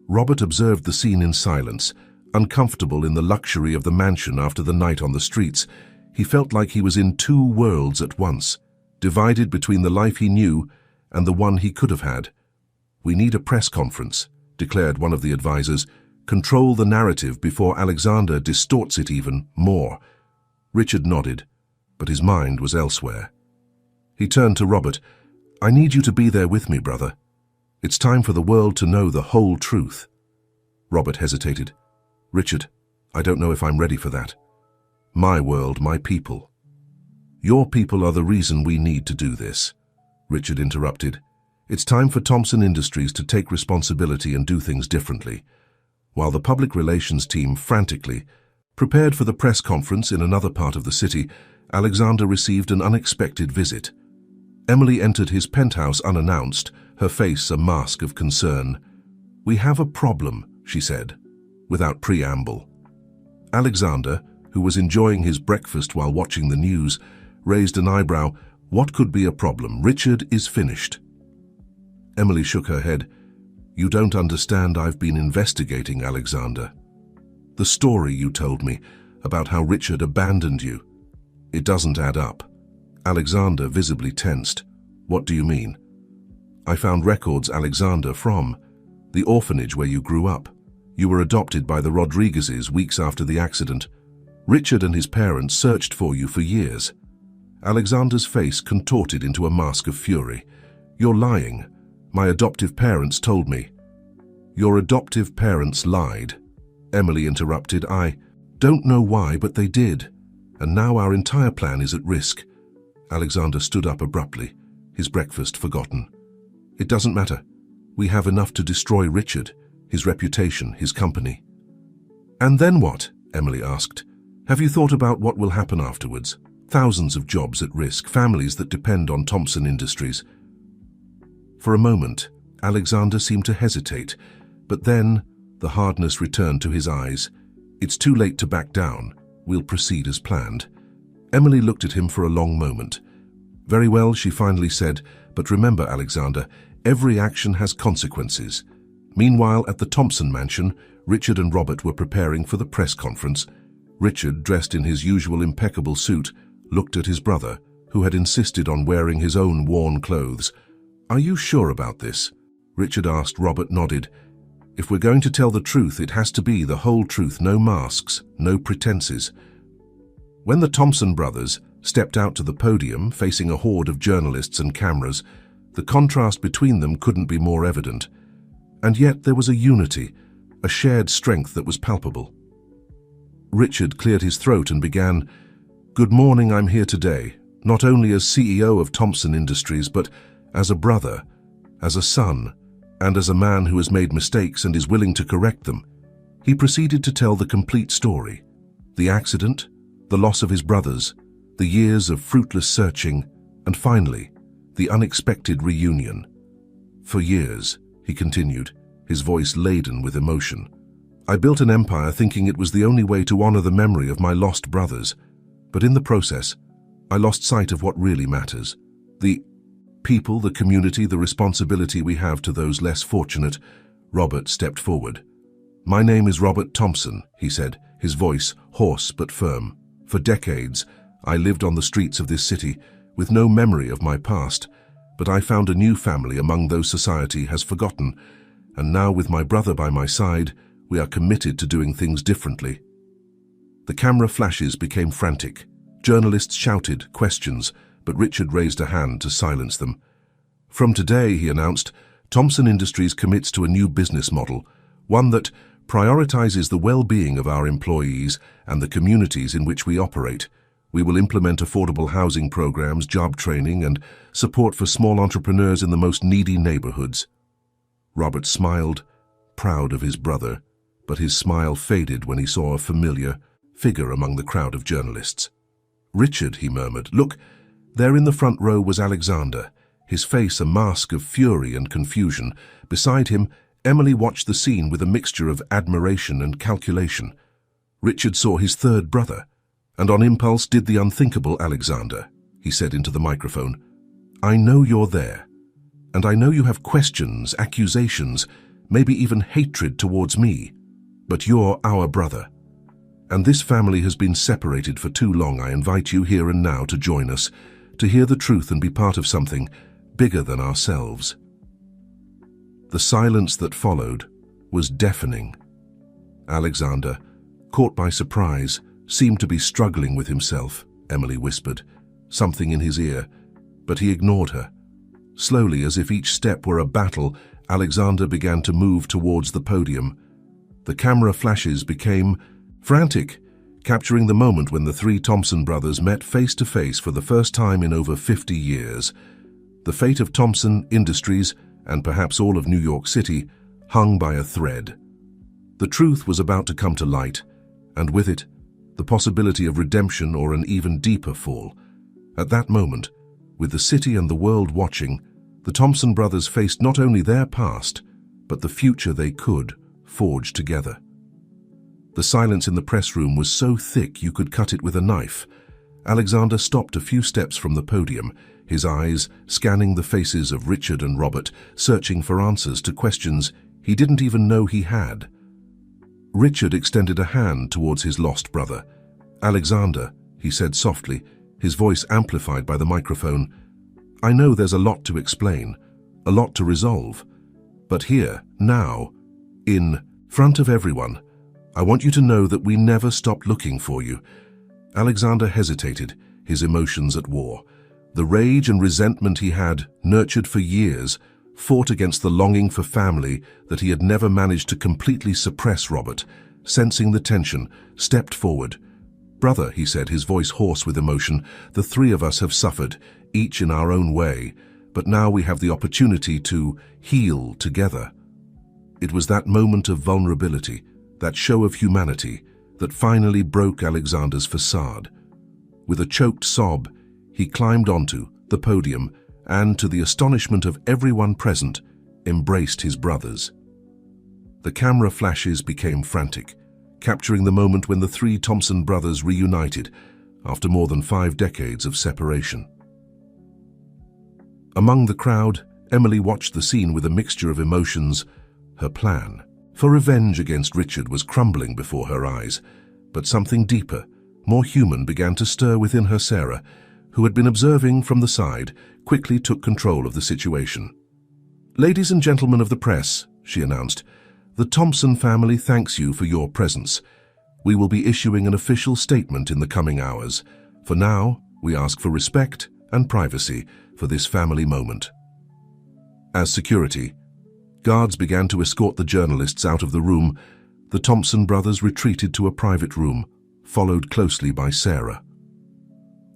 Speaker 1: Robert observed the scene in silence, uncomfortable in the luxury of the mansion after the night on the streets. He felt like he was in two worlds at once, divided between the life he knew and the one he could have had. "We need a press conference," declared one of the advisors. "Control the narrative before Alexander distorts it even more." Richard nodded, but his mind was elsewhere. He turned to Robert. "I need you to be there with me, brother. It's time for the world to know the whole truth." Robert hesitated. "Richard, I don't know if I'm ready for that. My world, my people." "Your people are the reason we need to do this," Richard interrupted. "It's time for Thompson Industries to take responsibility and do things differently." While the public relations team frantically prepared for the press conference in another part of the city, Alexander received an unexpected visit. Emily entered his penthouse unannounced, her face a mask of concern. "We have a problem," she said, without preamble. Alexander, who was enjoying his breakfast while watching the news, raised an eyebrow. "What could be a problem? Richard is finished." Emily shook her head. "You don't understand. I've been investigating, Alexander. The story you told me about how Richard abandoned you, it doesn't add up." Alexander visibly tensed. "What do you mean?" "I found records, Alexander, from the orphanage where you grew up. You were adopted by the Rodriguezes weeks after the accident. Richard and his parents searched for you for years." Alexander's face contorted into a mask of fury. "You're lying. My adoptive parents told me." "Your adoptive parents lied," Emily interrupted. "I don't know why, but they did. And now our entire plan is at risk." Alexander stood up abruptly, his breakfast forgotten. "It doesn't matter. We have enough to destroy Richard, his reputation, his company." "And then what?" Emily asked. "Have you thought about what will happen afterwards? Thousands of jobs at risk, families that depend on Thompson Industries." For a moment, Alexander seemed to hesitate, but then the hardness returned to his eyes. "It's too late to back down. We'll proceed as planned." Emily looked at him for a long moment. "Very well," she finally said, "but remember, Alexander, every action has consequences." Meanwhile, at the Thompson mansion, Richard and Robert were preparing for the press conference. Richard, dressed in his usual impeccable suit, looked at his brother, who had insisted on wearing his own worn clothes. "Are you sure about this?" Richard asked. Robert nodded. "If we're going to tell the truth, it has to be the whole truth, no masks, no pretenses." When the Thompson brothers stepped out to the podium, facing a horde of journalists and cameras, the contrast between them couldn't be more evident. And yet there was a unity, a shared strength that was palpable. Richard cleared his throat and began, "Good morning, I'm here today, not only as CEO of Thompson Industries, but as a brother, as a son, and as a man who has made mistakes and is willing to correct them." He proceeded to tell the complete story. The accident, the loss of his brothers, the years of fruitless searching, and finally, the unexpected reunion. "For years," he continued, his voice laden with emotion, "I built an empire thinking it was the only way to honor the memory of my lost brothers. But in the process, I lost sight of what really matters. The People, the community, the responsibility we have to those less fortunate. Robert stepped forward. "My name is Robert Thompson," he said, his voice hoarse but firm. "For decades, I lived on the streets of this city, with no memory of my past, but I found a new family among those society has forgotten, and now with my brother by my side, we are committed to doing things differently." The camera flashes became frantic. Journalists shouted questions, but Richard raised a hand to silence them. "From today," he announced, "Thompson Industries commits to a new business model, one that prioritizes the well-being of our employees and the communities in which we operate. We will implement affordable housing programs, job training, and support for small entrepreneurs in the most needy neighborhoods." Robert smiled, proud of his brother, but his smile faded when he saw a familiar figure among the crowd of journalists. "Richard," he murmured, "look, there in the front row was Alexander, his face a mask of fury and confusion. Beside him, Emily watched the scene with a mixture of admiration and calculation. Richard saw his third brother, and on impulse did the unthinkable. "Alexander," he said into the microphone, "I know you're there, and I know you have questions, accusations, maybe even hatred towards me, but you're our brother. And this family has been separated for too long. I invite you here and now to join us, to hear the truth and be part of something bigger than ourselves." The silence that followed was deafening. Alexander, caught by surprise, seemed to be struggling with himself. Emily whispered, something in his ear, but he ignored her. Slowly, as if each step were a battle, Alexander began to move towards the podium. The camera flashes became frantic, capturing the moment when the three Thompson brothers met face to face for the first time in over 50 years. The fate of Thompson Industries, and perhaps all of New York City, hung by a thread. The truth was about to come to light, and with it, the possibility of redemption or an even deeper fall. At that moment, with the city and the world watching, the Thompson brothers faced not only their past, but the future they could forge together. The silence in the press room was so thick you could cut it with a knife. Alexander stopped a few steps from the podium, his eyes scanning the faces of Richard and Robert, searching for answers to questions he didn't even know he had. Richard extended a hand towards his lost brother. "Alexander," he said softly, his voice amplified by the microphone, "I know there's a lot to explain, a lot to resolve, but here, now, in front of everyone, I want you to know that we never stopped looking for you." Alexander hesitated, his emotions at war. The rage and resentment he had, nurtured for years, fought against the longing for family that he had never managed to completely suppress. Robert, sensing the tension, stepped forward. "Brother," he said, his voice hoarse with emotion, "the three of us have suffered, each in our own way, but now we have the opportunity to heal together." It was that moment of vulnerability, that show of humanity, that finally broke Alexander's facade. With a choked sob, he climbed onto the podium and, to the astonishment of everyone present, embraced his brothers. The camera flashes became frantic, capturing the moment when the three Thompson brothers reunited after more than 5 decades of separation. Among the crowd, Emily watched the scene with a mixture of emotions. Her plan for revenge against Richard was crumbling before her eyes, but something deeper, more human, began to stir within her. Sarah, who had been observing from the side, quickly took control of the situation. "Ladies and gentlemen of the press," she announced, "the Thompson family thanks you for your presence. We will be issuing an official statement in the coming hours. For now, we ask for respect and privacy for this family moment." As security, guards began to escort the journalists out of the room, the Thompson brothers retreated to a private room, followed closely by Sarah.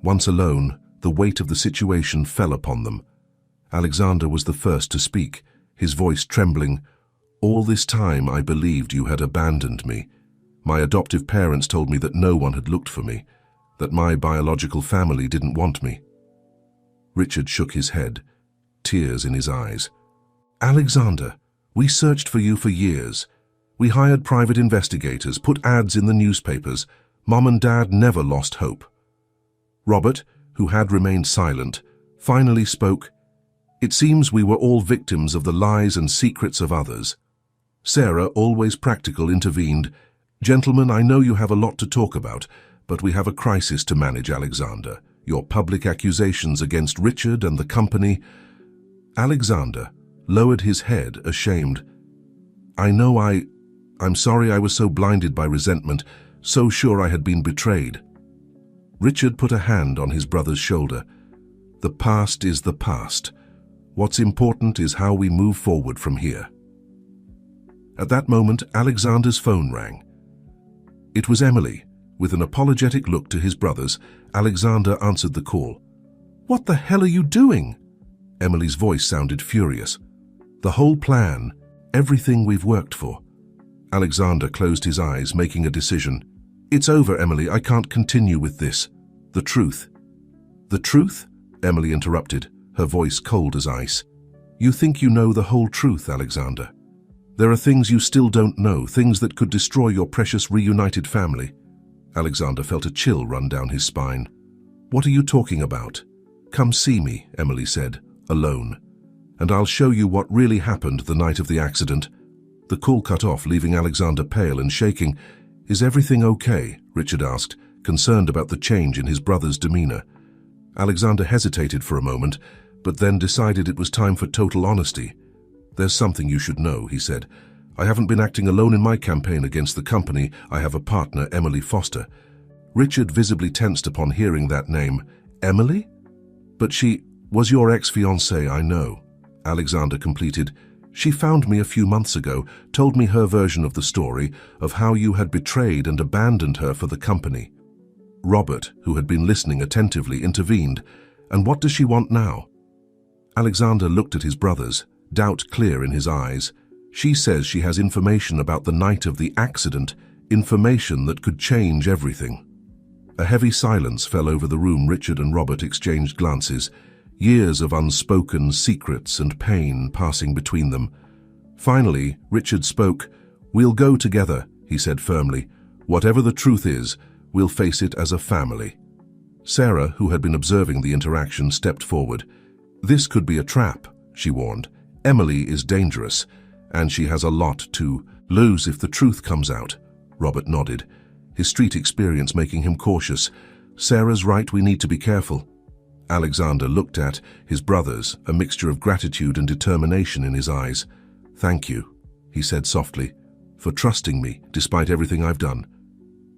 Speaker 1: Once alone, the weight of the situation fell upon them. Alexander was the first to speak, his voice trembling. "All this time I believed you had abandoned me. My adoptive parents told me that no one had looked for me, that my biological family didn't want me." Richard shook his head, tears in his eyes. "Alexander, we searched for you for years. We hired private investigators, put ads in the newspapers. Mom and Dad never lost hope." Robert, who had remained silent, finally spoke. It seems we were all victims of the lies and secrets of others. Sarah, always practical, intervened. Gentlemen, I know you have a lot to talk about, but we have a crisis to manage, Alexander. Your public accusations against Richard and the company. Alexander lowered his head, ashamed. I'm sorry I was so blinded by resentment, so sure I had been betrayed. Richard put a hand on his brother's shoulder. The past is the past. What's important is how we move forward from here. At that moment, Alexander's phone rang. It was Emily. With an apologetic look to his brothers, Alexander answered the call. "What the hell are you doing?" Emily's voice sounded furious. "The whole plan, everything we've worked for." Alexander closed his eyes, making a decision. "It's over, Emily. I can't continue with this. The truth." "The truth?" Emily interrupted, her voice cold as ice. "You think you know the whole truth, Alexander. There are things you still don't know, things that could destroy your precious reunited family." Alexander felt a chill run down his spine. "What are you talking about?" "Come see me," Emily said, alone, "and I'll show you what really happened the night of the accident." The call cut off, leaving Alexander pale and shaking. "Is everything okay?" Richard asked, concerned about the change in his brother's demeanor. Alexander hesitated for a moment, but then decided it was time for total honesty. "There's something you should know," he said. "I haven't been acting alone in my campaign against the company. I have a partner, Emily Foster." Richard visibly tensed upon hearing that name. "Emily?" "But she was your ex-fiancée, I know," Alexander completed. "She found me a few months ago, told me her version of the story, of how you had betrayed and abandoned her for the company." Robert, who had been listening attentively, intervened. "And what does she want now?" Alexander looked at his brothers, doubt clear in his eyes. "She says she has information about the night of the accident, information that could change everything." A heavy silence fell over the room. Richard and Robert exchanged glances, years of unspoken secrets and pain passing between them. Finally, Richard spoke. "We'll go together," he said firmly. "Whatever the truth is, we'll face it as a family." Sarah, who had been observing the interaction, stepped forward. "This could be a trap," she warned. "Emily is dangerous, and she has a lot to lose if the truth comes out." Robert nodded, his street experience making him cautious. "Sarah's right, we need to be careful." Alexander looked at his brothers, a mixture of gratitude and determination in his eyes. "Thank you," he said softly, "for trusting me despite everything I've done."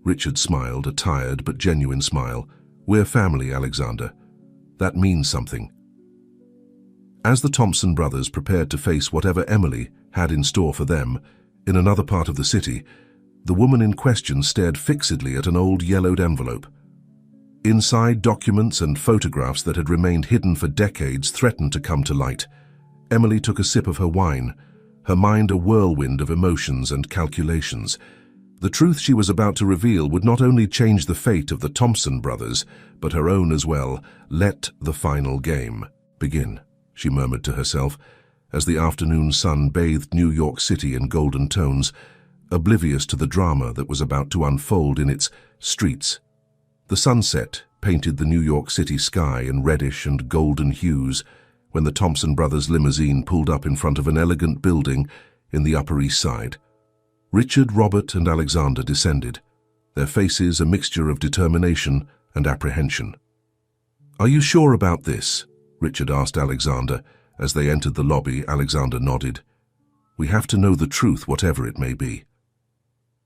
Speaker 1: Richard smiled, a tired but genuine smile. "We're family, Alexander. That means something." As the Thompson brothers prepared to face whatever Emily had in store for them, in another part of the city, the woman in question stared fixedly at an old yellowed envelope. Inside, documents and photographs that had remained hidden for decades threatened to come to light. Emily took a sip of her wine, her mind a whirlwind of emotions and calculations. The truth she was about to reveal would not only change the fate of the Thompson brothers, but her own as well. "Let the final game begin," she murmured to herself, as the afternoon sun bathed New York City in golden tones, oblivious to the drama that was about to unfold in its streets. The sunset painted the New York City sky in reddish and golden hues when the Thompson brothers' limousine pulled up in front of an elegant building in the Upper East Side. Richard, Robert, and Alexander descended, their faces a mixture of determination and apprehension. "Are you sure about this?" Richard asked Alexander. As they entered the lobby, Alexander nodded. "We have to know the truth, whatever it may be."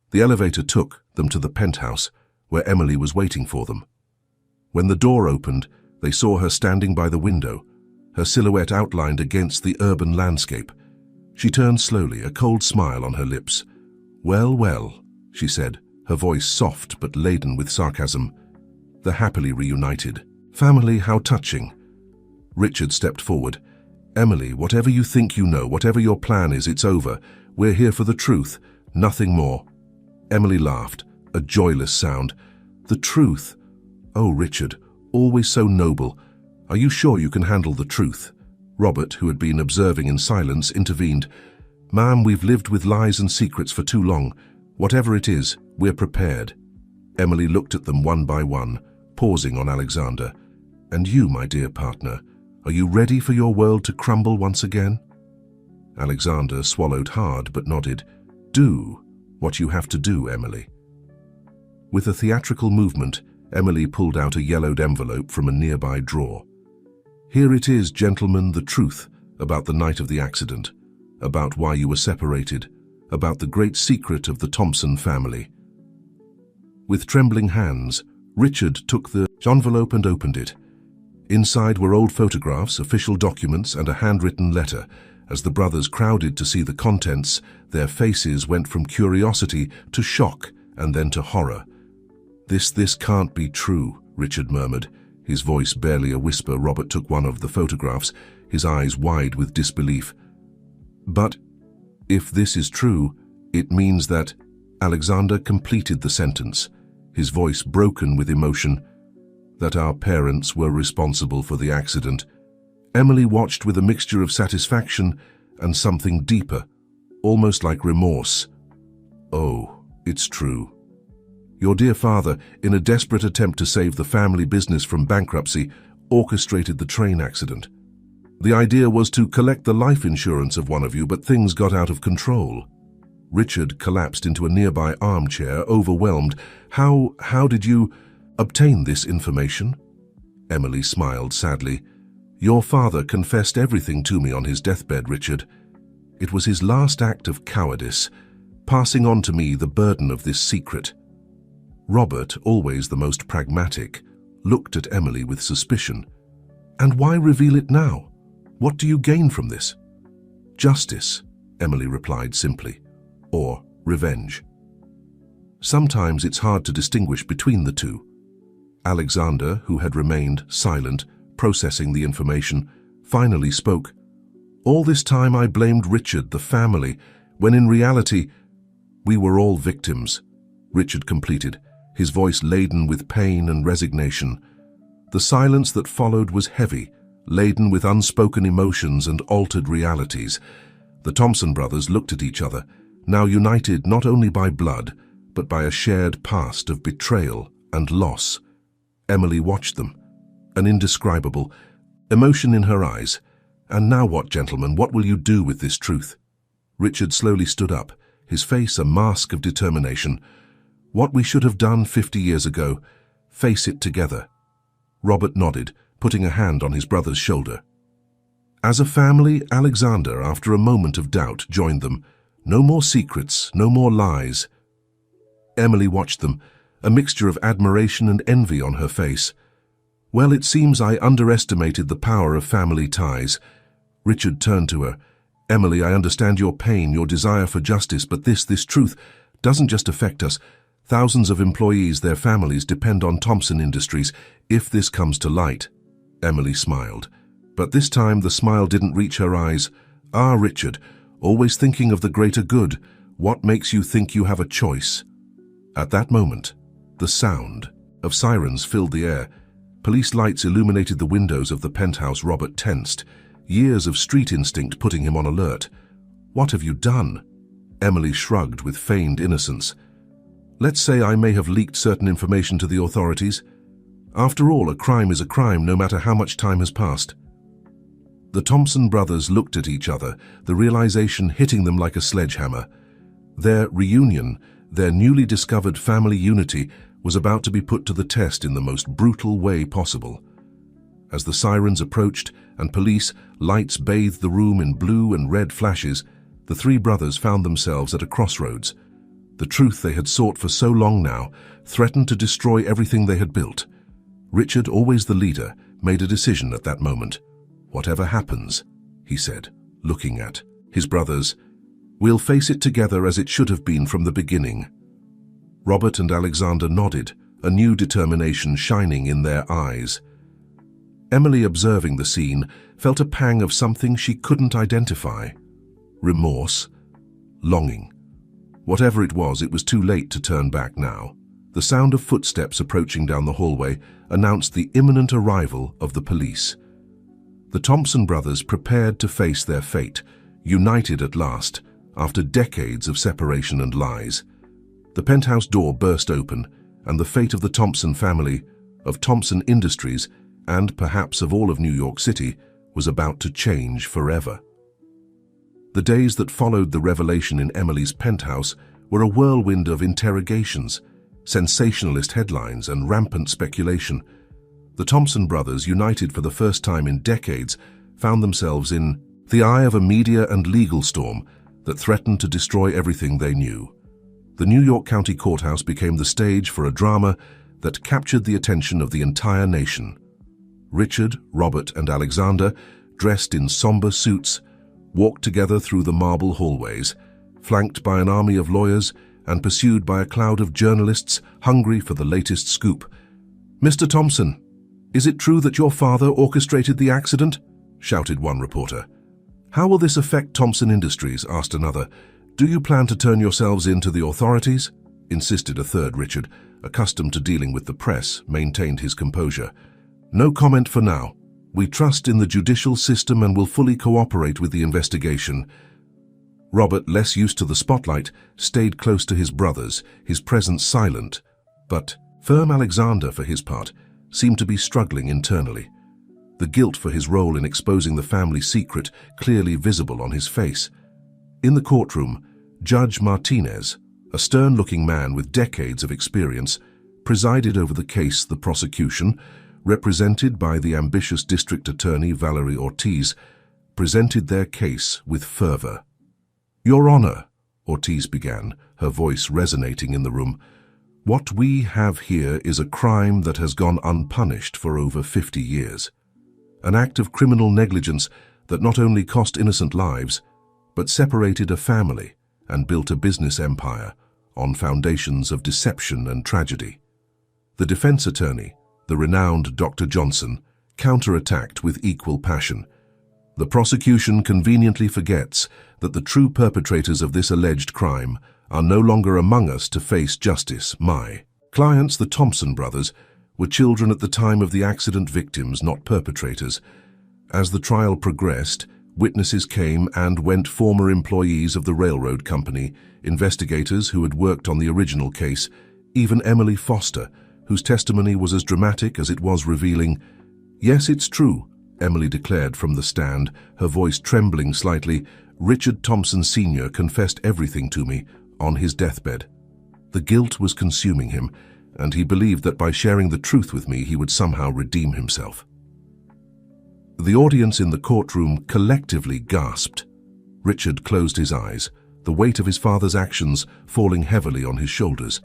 Speaker 1: The elevator took them to the penthouse, where Emily was waiting for them. When the door opened, they saw her standing by the window, her silhouette outlined against the urban landscape. She turned slowly, a cold smile on her lips. "Well, well," she said, her voice soft but laden with sarcasm. "The happily reunited. Family, how touching." Richard stepped forward. "Emily, whatever you think you know, whatever your plan is, it's over. We're here for the truth, nothing more." Emily laughed, a joyless sound. "The truth? Oh, Richard, always so noble. Are you sure you can handle the truth?" Robert, who had been observing in silence, intervened. "Ma'am, we've lived with lies and secrets for too long. Whatever it is, we're prepared." Emily looked at them one by one, pausing on Alexander. "And you, my dear partner, Are you ready for your world to crumble once again? Alexander swallowed hard but nodded. Do what you have to do, Emily. With a theatrical movement, Emily pulled out a yellowed envelope from a nearby drawer. Here it is, gentlemen, the truth about the night of the accident, about why you were separated, about the great secret of the Thompson family. With trembling hands, Richard took the envelope and opened it. Inside were old photographs, official documents, and a handwritten letter. As the brothers crowded to see the contents, their faces went from curiosity to shock and then to horror. This can't be true," Richard murmured, his voice barely a whisper. Robert took one of the photographs, his eyes wide with disbelief. "But if this is true, it means that—" Alexander completed the sentence, his voice broken with emotion, "that our parents were responsible for the accident." Emily watched with a mixture of satisfaction and something deeper, almost like remorse. "Oh, it's true. Your dear father, in a desperate attempt to save the family business from bankruptcy, orchestrated the train accident. The idea was to collect the life insurance of one of you, but things got out of control." Richard collapsed into a nearby armchair, overwhelmed. How did you obtain this information?" Emily smiled sadly. "Your father confessed everything to me on his deathbed, Richard. It was his last act of cowardice, passing on to me the burden of this secret." Robert, always the most pragmatic, looked at Emily with suspicion. "And why reveal it now? What do you gain from this?" "Justice," Emily replied simply, "or revenge. Sometimes it's hard to distinguish between the two." Alexander, who had remained silent, processing the information, finally spoke. "All this time I blamed Richard, the family, when in reality, we were all victims," Richard completed, his voice laden with pain and resignation. The silence that followed was heavy, laden with unspoken emotions and altered realities. The Thompson brothers looked at each other, now united not only by blood, but by a shared past of betrayal and loss. Emily watched them, an indescribable emotion in her eyes. "And now what, gentlemen? What will you do with this truth?" Richard slowly stood up, his face a mask of determination. "What we should have done 50 years ago, face it together." Robert nodded, putting a hand on his brother's shoulder. As a family, Alexander, after a moment of doubt, joined them. No more secrets, no more lies. Emily watched them, a mixture of admiration and envy on her face. "Well, it seems I underestimated the power of family ties." Richard turned to her. "Emily, I understand your pain, your desire for justice, but this truth doesn't just affect us. Thousands of employees, their families, depend on Thompson Industries. If this comes to light—" Emily smiled. But this time the smile didn't reach her eyes. "Ah, Richard, always thinking of the greater good. What makes you think you have a choice?" At that moment, the sound of sirens filled the air. Police lights illuminated the windows of the penthouse. Robert tensed, years of street instinct putting him on alert. "What have you done?" Emily shrugged with feigned innocence. "Let's say I may have leaked certain information to the authorities. After all, a crime is a crime, no matter how much time has passed." The Thompson brothers looked at each other, the realization hitting them like a sledgehammer. Their reunion, their newly discovered family unity, was about to be put to the test in the most brutal way possible. As the sirens approached and police lights bathed the room in blue and red flashes, the three brothers found themselves at a crossroads. The truth they had sought for so long now threatened to destroy everything they had built. Richard, always the leader, made a decision at that moment. "Whatever happens," he said, looking at his brothers, "we'll face it together as it should have been from the beginning." Robert and Alexander nodded, a new determination shining in their eyes. Emily, observing the scene, felt a pang of something she couldn't identify. Remorse, longing. Whatever it was too late to turn back now. The sound of footsteps approaching down the hallway announced the imminent arrival of the police. The Thompson brothers prepared to face their fate, united at last, after decades of separation and lies. The penthouse door burst open, and the fate of the Thompson family, of Thompson Industries, and perhaps of all of New York City, was about to change forever. The days that followed the revelation in Emily's penthouse were a whirlwind of interrogations, sensationalist headlines, and rampant speculation. The Thompson brothers, united for the first time in decades, found themselves in the eye of a media and legal storm that threatened to destroy everything they knew. The New York County Courthouse became the stage for a drama that captured the attention of the entire nation. Richard, Robert, and Alexander, dressed in somber suits, walked together through the marble hallways, flanked by an army of lawyers and pursued by a cloud of journalists hungry for the latest scoop. "Mr. Thompson, is it true that your father orchestrated the accident?" shouted one reporter. "How will this affect Thompson Industries?" asked another. "Do you plan to turn yourselves in to the authorities?" insisted a third. Richard, accustomed to dealing with the press, maintained his composure. "No comment for now. We trust in the judicial system and will fully cooperate with the investigation." Robert, less used to the spotlight, stayed close to his brothers, his presence silent, but firm. Alexander, for his part, seemed to be struggling internally, the guilt for his role in exposing the family secret clearly visible on his face. In the courtroom, Judge Martinez, a stern-looking man with decades of experience, presided over the case. The prosecution, represented by the ambitious district attorney Valerie Ortiz, presented their case with fervor. "Your Honor," Ortiz began, her voice resonating in the room, "what we have here is a crime that has gone unpunished for over 50 years. An act of criminal negligence that not only cost innocent lives, but separated a family and built a business empire on foundations of deception and tragedy." The defense attorney, the renowned Dr. Johnson, counterattacked with equal passion. "The prosecution conveniently forgets that the true perpetrators of this alleged crime are no longer among us to face justice. My clients, the Thompson brothers, were children at the time of the accident, victims, not perpetrators. As the trial progressed, witnesses came and went, former employees of the railroad company, investigators who had worked on the original case, even Emily Foster, whose testimony was as dramatic as it was revealing. "Yes, it's true," Emily declared from the stand, her voice trembling slightly. "Richard Thompson Sr. confessed everything to me on his deathbed. The guilt was consuming him, and he believed that by sharing the truth with me, he would somehow redeem himself." The audience in the courtroom collectively gasped. Richard closed his eyes, the weight of his father's actions falling heavily on his shoulders.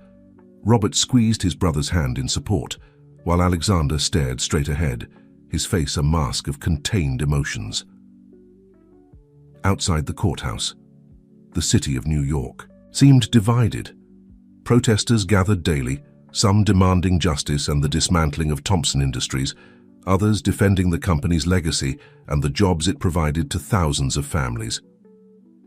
Speaker 1: Robert squeezed his brother's hand in support, while Alexander stared straight ahead, his face a mask of contained emotions. Outside the courthouse, the city of New York seemed divided. Protesters gathered daily, some demanding justice and the dismantling of Thompson Industries, others defending the company's legacy and the jobs it provided to thousands of families.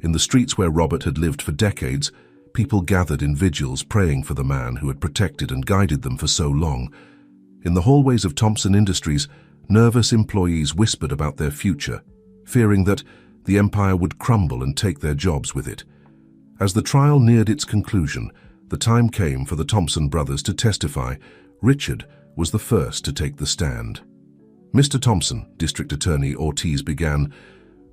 Speaker 1: In the streets where Robert had lived for decades, people gathered in vigils praying for the man who had protected and guided them for so long. In the hallways of Thompson Industries, nervous employees whispered about their future, fearing that the empire would crumble and take their jobs with it. As the trial neared its conclusion, the time came for the Thompson brothers to testify. Richard was the first to take the stand. "Mr. Thompson," District Attorney Ortiz began,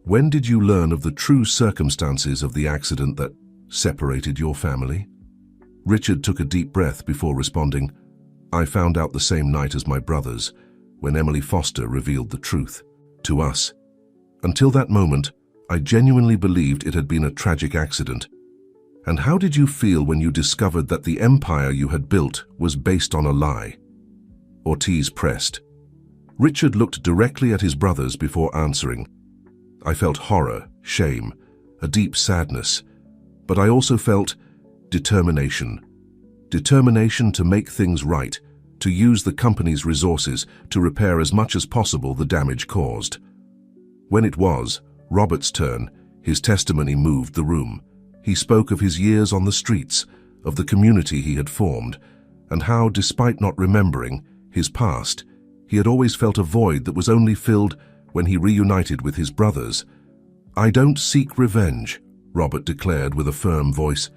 Speaker 1: "when did you learn of the true circumstances of the accident that separated your family?" Richard took a deep breath before responding, "I found out the same night as my brothers, when Emily Foster revealed the truth to us. Until that moment, I genuinely believed it had been a tragic accident." "And how did you feel when you discovered that the empire you had built was based on a lie?" Ortiz pressed. Richard looked directly at his brothers before answering. "I felt horror, shame, a deep sadness, but I also felt determination. Determination to make things right, to use the company's resources to repair as much as possible the damage caused." When it was Robert's turn, his testimony moved the room. He spoke of his years on the streets, of the community he had formed, and how, despite not remembering his past, he had always felt a void that was only filled when he reunited with his brothers. "I don't seek revenge," Robert declared with a firm voice.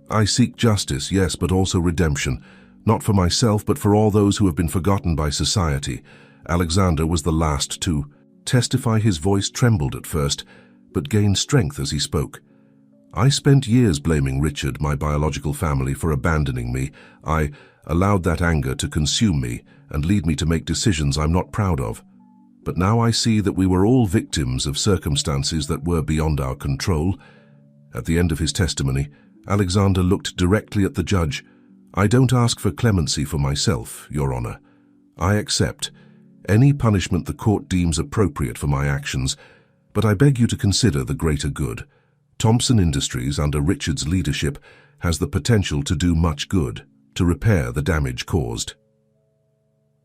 Speaker 1: "I seek justice, yes, but also redemption, not for myself but for all those who have been forgotten by society." Alexander was the last to testify. His voice trembled at first, but gained strength as he spoke. I spent years blaming Richard, my biological family, for abandoning me. I allowed that anger to consume me and lead me to make decisions I'm not proud of. But now I see that we were all victims of circumstances that were beyond our control. At the end of his testimony, Alexander looked directly at the judge. I don't ask for clemency for myself, Your Honor. I accept any punishment the court deems appropriate for my actions, but I beg you to consider the greater good. Thompson Industries, under Richard's leadership, has the potential to do much good, to repair the damage caused.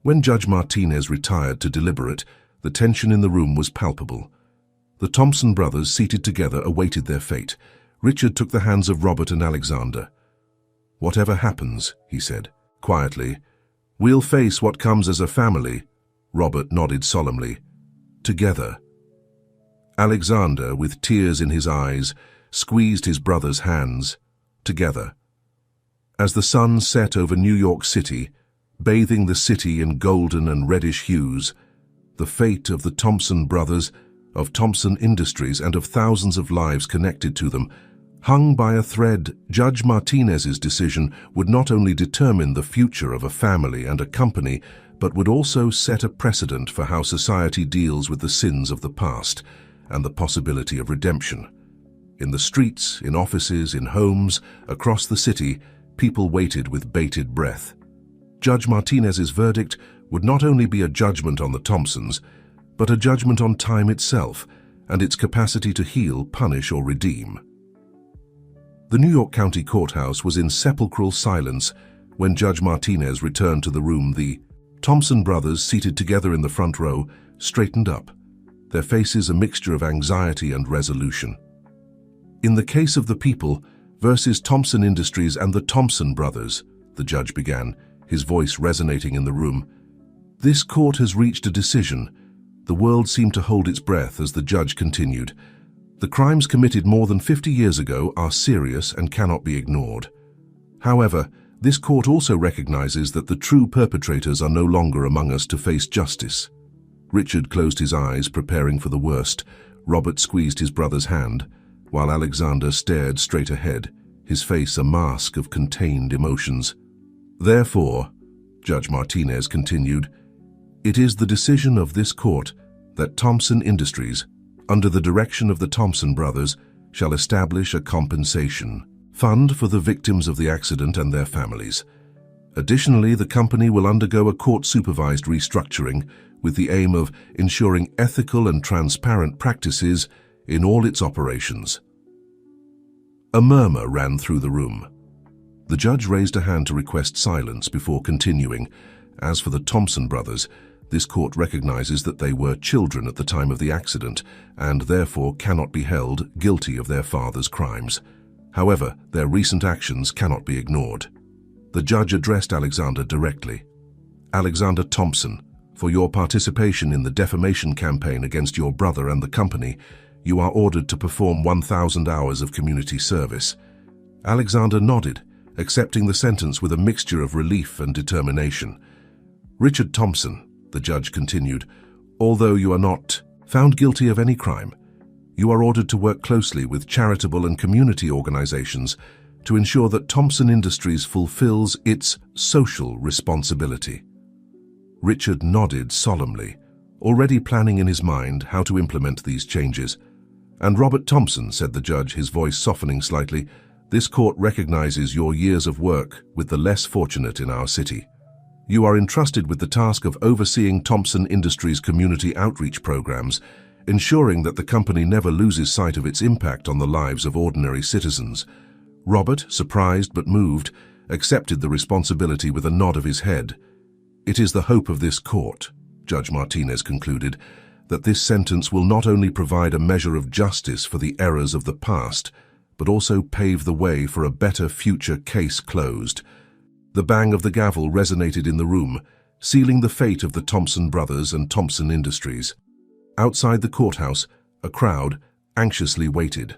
Speaker 1: When Judge Martinez retired to deliberate, the tension in the room was palpable. The Thompson brothers, seated together, awaited their fate. Richard took the hands of Robert and Alexander. "Whatever happens," he said, quietly, "we'll face what comes as a family." Robert nodded solemnly. "Together." Alexander, with tears in his eyes, squeezed his brother's hands. "Together." As the sun set over New York City, bathing the city in golden and reddish hues, the fate of the Thompson brothers, of Thompson Industries, and of thousands of lives connected to them hung by a thread. Judge Martinez's decision would not only determine the future of a family and a company, but would also set a precedent for how society deals with the sins of the past and the possibility of redemption. In the streets, in offices, in homes, across the city, people waited with bated breath. Judge Martinez's verdict would not only be a judgment on the Thompsons, but a judgment on time itself and its capacity to heal, punish, or redeem. The New York County Courthouse was in sepulchral silence when Judge Martinez returned to the room. The Thompson brothers, seated together in the front row, straightened up, their faces a mixture of anxiety and resolution. "In the case of the people versus Thompson Industries and the Thompson brothers," the judge began, his voice resonating in the room, "this court has reached a decision." The world seemed to hold its breath as the judge continued. "The crimes committed more than 50 years ago are serious and cannot be ignored. However, this court also recognizes that the true perpetrators are no longer among us to face justice." Richard closed his eyes, preparing for the worst. Robert squeezed his brother's hand, while Alexander stared straight ahead, his face a mask of contained emotions. "Therefore," Judge Martinez continued, "it is the decision of this court that Thompson Industries, under the direction of the Thompson brothers, shall establish a compensation fund for the victims of the accident and their families. Additionally, the company will undergo a court-supervised restructuring with the aim of ensuring ethical and transparent practices in all its operations." A murmur ran through the room. The judge raised a hand to request silence before continuing. "As for the Thompson brothers, this court recognizes that they were children at the time of the accident and therefore cannot be held guilty of their father's crimes. However, their recent actions cannot be ignored." The judge addressed Alexander directly. "Alexander Thompson, for your participation in the defamation campaign against your brother and the company, you are ordered to perform 1,000 hours of community service." Alexander nodded, accepting the sentence with a mixture of relief and determination. "Richard Thompson," the judge continued, "although you are not found guilty of any crime, you are ordered to work closely with charitable and community organizations to ensure that Thompson Industries fulfills its social responsibility." Richard nodded solemnly, already planning in his mind how to implement these changes. "And Robert Thompson," said the judge, his voice softening slightly, "this court recognizes your years of work with the less fortunate in our city. You are entrusted with the task of overseeing Thompson Industries' community outreach programs, ensuring that the company never loses sight of its impact on the lives of ordinary citizens." Robert, surprised but moved, accepted the responsibility with a nod of his head. "It is the hope of this court," Judge Martinez concluded, "that this sentence will not only provide a measure of justice for the errors of the past, but also pave the way for a better future. Case closed." The bang of the gavel resonated in the room, sealing the fate of the Thompson brothers and Thompson Industries. Outside the courthouse, a crowd anxiously waited.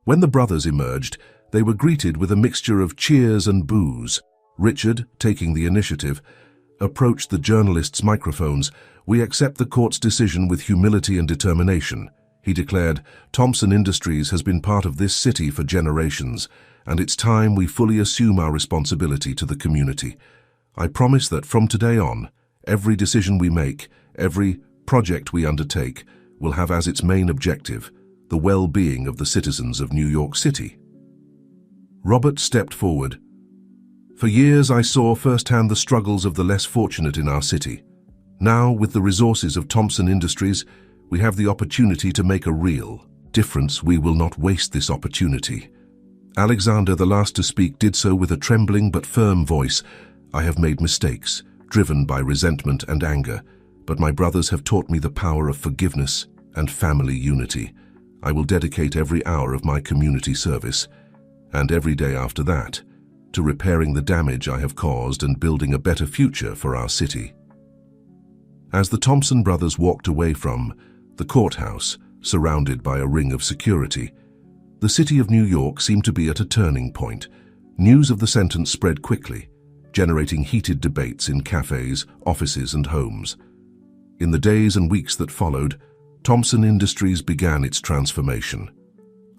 Speaker 1: When the brothers emerged, they were greeted with a mixture of cheers and boos. Richard, taking the initiative, approached the journalists' microphones, "We accept the court's decision with humility and determination." He declared, "Thompson Industries has been part of this city for generations, and it's time we fully assume our responsibility to the community. I promise that from today on, every decision we make, every project we undertake, will have as its main objective the well-being of the citizens of New York City." Robert stepped forward. "For years I saw firsthand the struggles of the less fortunate in our city. Now, with the resources of Thompson Industries, we have the opportunity to make a real difference. We will not waste this opportunity." Alexander, the last to speak, did so with a trembling but firm voice. "I have made mistakes, driven by resentment and anger, but my brothers have taught me the power of forgiveness and family unity. I will dedicate every hour of my community service, and every day after that, to repairing the damage I have caused and building a better future for our city." As the Thompson brothers walked away from the courthouse, surrounded by a ring of security, the city of New York seemed to be at a turning point. News of the sentence spread quickly, generating heated debates in cafes, offices, and homes. In the days and weeks that followed, Thompson Industries began its transformation.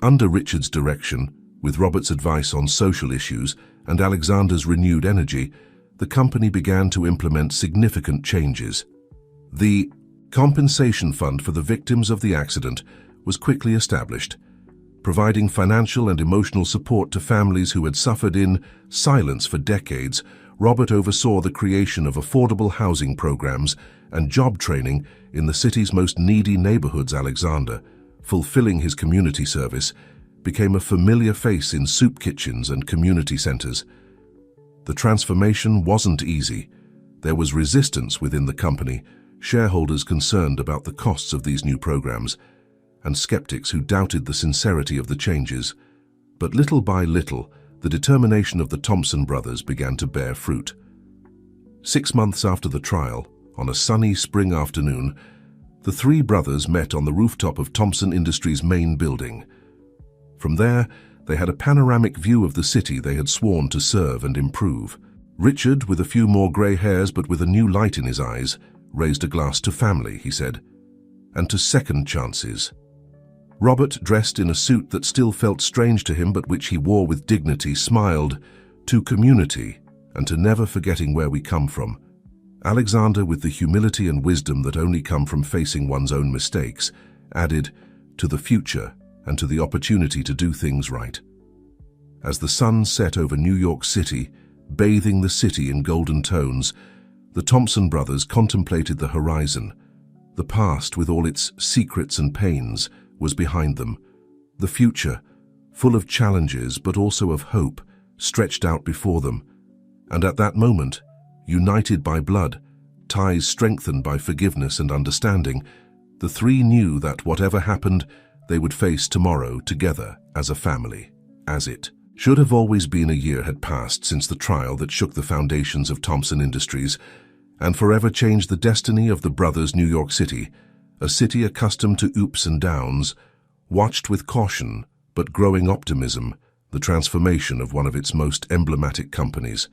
Speaker 1: Under Richard's direction, with Robert's advice on social issues and Alexander's renewed energy, the company began to implement significant changes. The compensation fund for the victims of the accident was quickly established, providing financial and emotional support to families who had suffered in silence for decades. Robert oversaw the creation of affordable housing programs and job training in the city's most needy neighborhoods. Alexander, fulfilling his community service, became a familiar face in soup kitchens and community centers. The transformation wasn't easy. There was resistance within the company, shareholders concerned about the costs of these new programs, and skeptics who doubted the sincerity of the changes. But little by little, the determination of the Thompson brothers began to bear fruit. 6 months after the trial, on a sunny spring afternoon, the three brothers met on the rooftop of Thompson Industries' main building. From there, they had a panoramic view of the city they had sworn to serve and improve. Richard, with a few more gray hairs but with a new light in his eyes, raised a glass to family, he said, and to second chances. Robert, dressed in a suit that still felt strange to him but which he wore with dignity, smiled, "To community, and to never forgetting where we come from." Alexander, with the humility and wisdom that only come from facing one's own mistakes, added, "To the future, and to the opportunity to do things right." As the sun set over New York City, bathing the city in golden tones, the Thompson brothers contemplated the horizon. The past, with all its secrets and pains, was behind them. The future, full of challenges but also of hope, stretched out before them. And at that moment, united by blood, ties strengthened by forgiveness and understanding, the three knew that whatever happened, they would face tomorrow together as a family. As it should have always been, a year had passed since the trial that shook the foundations of Thompson Industries and forever changed the destiny of the brothers. New York City, a city accustomed to ups and downs, watched with caution but growing optimism the transformation of one of its most emblematic companies.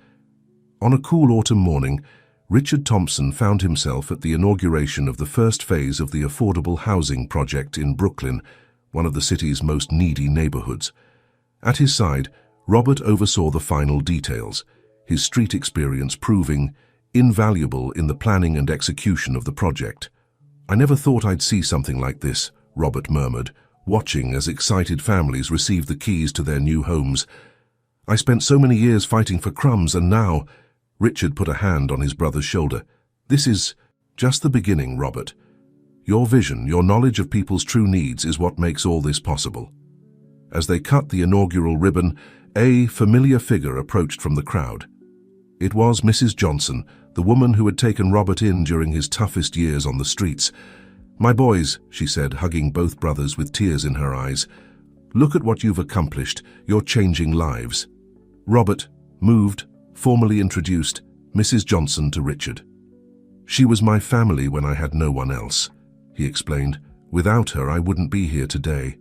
Speaker 1: On a cool autumn morning, Richard Thompson found himself at the inauguration of the first phase of the affordable housing project in Brooklyn, one of the city's most needy neighborhoods. At his side, Robert oversaw the final details, his street experience proving invaluable in the planning and execution of the project. "I never thought I'd see something like this," Robert murmured, watching as excited families received the keys to their new homes. "I spent so many years fighting for crumbs, and now—" Richard put a hand on his brother's shoulder. "This is just the beginning, Robert. Your vision, your knowledge of people's true needs is what makes all this possible." As they cut the inaugural ribbon, a familiar figure approached from the crowd. It was Mrs. Johnson, the woman who had taken Robert in during his toughest years on the streets. "My boys," she said, hugging both brothers with tears in her eyes, "look at what you've accomplished. You're changing lives." Robert, moved, formally introduced Mrs. Johnson to Richard. "She was my family when I had no one else," he explained. "Without her, I wouldn't be here today."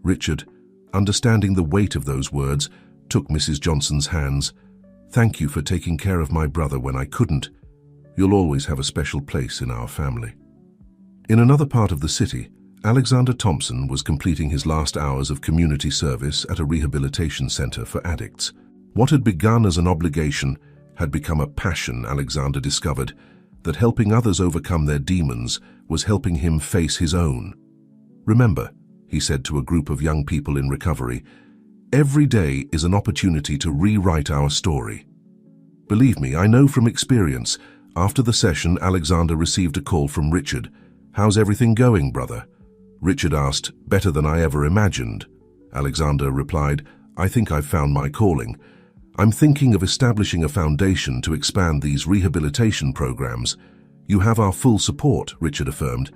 Speaker 1: Richard, understanding the weight of those words, took Mrs. Johnson's hands. "Thank you for taking care of my brother when I couldn't," You'll always have a special place in our family." In another part of the city, Alexander Thompson was completing his last hours of community service at a rehabilitation center for addicts. What had begun as an obligation had become a passion. Alexander discovered that helping others overcome their demons was helping him face his own. "Remember," he said to a group of young people in recovery, "every day is an opportunity to rewrite our story." Believe me, I know from experience. After the session, Alexander received a call from Richard. "How's everything going, brother?" Richard asked. "Better than I ever imagined." Alexander replied, "I think I've found my calling. I'm thinking of establishing a foundation to expand these rehabilitation programs." "You have our full support," Richard affirmed.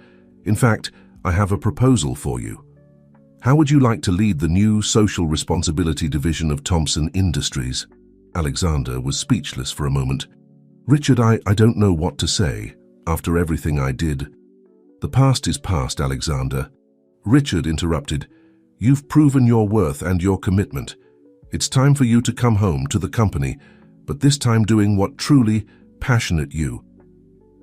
Speaker 1: "In fact, I have a proposal for you. How would you like to lead the new social responsibility division of Thompson Industries?" Alexander was speechless for a moment. "Richard, I don't know what to say. After everything I did." "The past is past, Alexander." Richard interrupted. "You've proven your worth and your commitment. It's time for you to come home to the company, but this time doing what truly passionate you."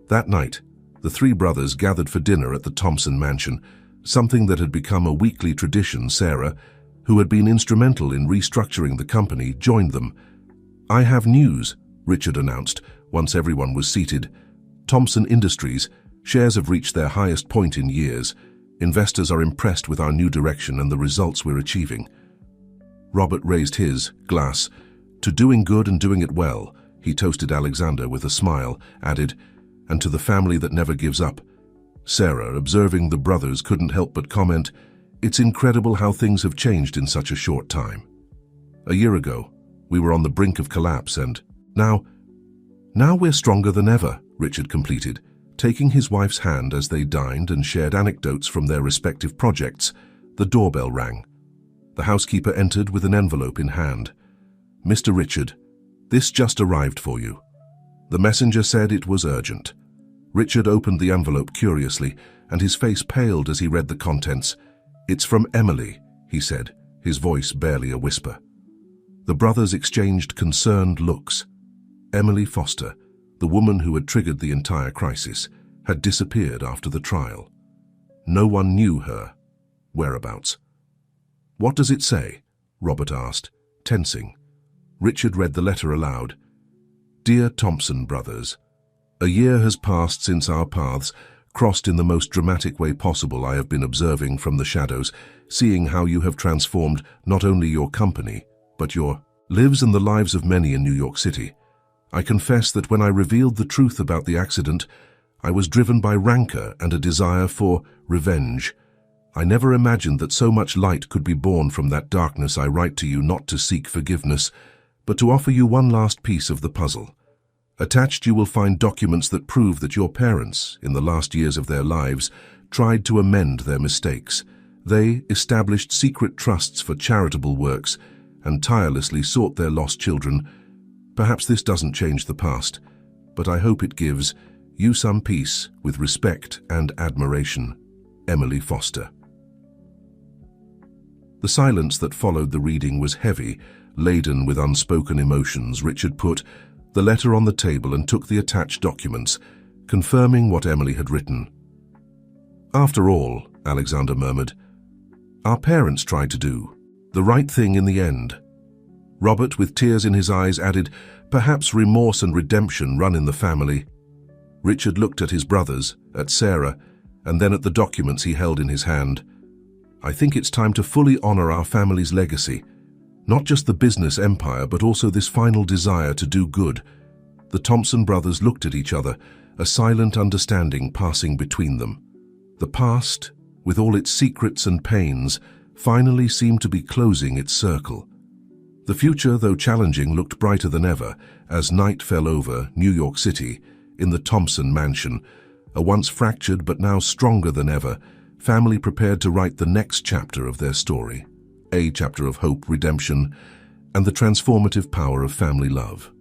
Speaker 1: That night, the three brothers gathered for dinner at the Thompson mansion, something that had become a weekly tradition. Sarah, who had been instrumental in restructuring the company, joined them. "I have news," Richard announced once everyone was seated. "Thompson Industries shares have reached their highest point in years. Investors are impressed with our new direction and the results we're achieving." Robert raised his glass. "To doing good and doing it well," he toasted. Alexander, with a smile, added, "and to the family that never gives up." Sarah, observing the brothers, couldn't help but comment, "It's incredible how things have changed in such a short time. A year ago, we were on the brink of collapse, and now we're stronger than ever," Richard completed, taking his wife's hand as they dined and shared anecdotes from their respective projects. The doorbell rang. The housekeeper entered with an envelope in hand. "Mr. Richard, this just arrived for you." The messenger said it was urgent. Richard opened the envelope curiously, and his face paled as he read the contents. "It's from Emily," he said, his voice barely a whisper. The brothers exchanged concerned looks. Emily Foster, the woman who had triggered the entire crisis, had disappeared after the trial. No one knew her whereabouts. "What does it say?" Robert asked, tensing. Richard read the letter aloud. "Dear Thompson brothers, a year has passed since our paths crossed in the most dramatic way possible. I have been observing from the shadows, seeing how you have transformed not only your company, but your lives and the lives of many in New York City. I confess that when I revealed the truth about the accident, I was driven by rancor and a desire for revenge. I never imagined that so much light could be born from that darkness. I write to you not to seek forgiveness, but to offer you one last piece of the puzzle. Attached you will find documents that prove that your parents, in the last years of their lives, tried to amend their mistakes. They established secret trusts for charitable works and tirelessly sought their lost children. Perhaps this doesn't change the past, but I hope it gives you some peace. With respect and admiration, Emily Foster." The silence that followed the reading was heavy, laden with unspoken emotions. Richard put the letter on the table and took the attached documents, confirming what Emily had written. "After all," Alexander murmured, "our parents tried to do the right thing in the end." Robert, with tears in his eyes, added, "Perhaps remorse and redemption run in the family." Richard looked at his brothers, at Sarah, and then at the documents he held in his hand. "I think it's time to fully honor our family's legacy. Not just the business empire, but also this final desire to do good." The Thompson brothers looked at each other, a silent understanding passing between them. The past, with all its secrets and pains, finally seemed to be closing its circle. The future, though challenging, looked brighter than ever as night fell over New York City. In the Thompson mansion, a once fractured but now stronger than ever, family prepared to write the next chapter of their story. A chapter of hope, redemption, and the transformative power of family love.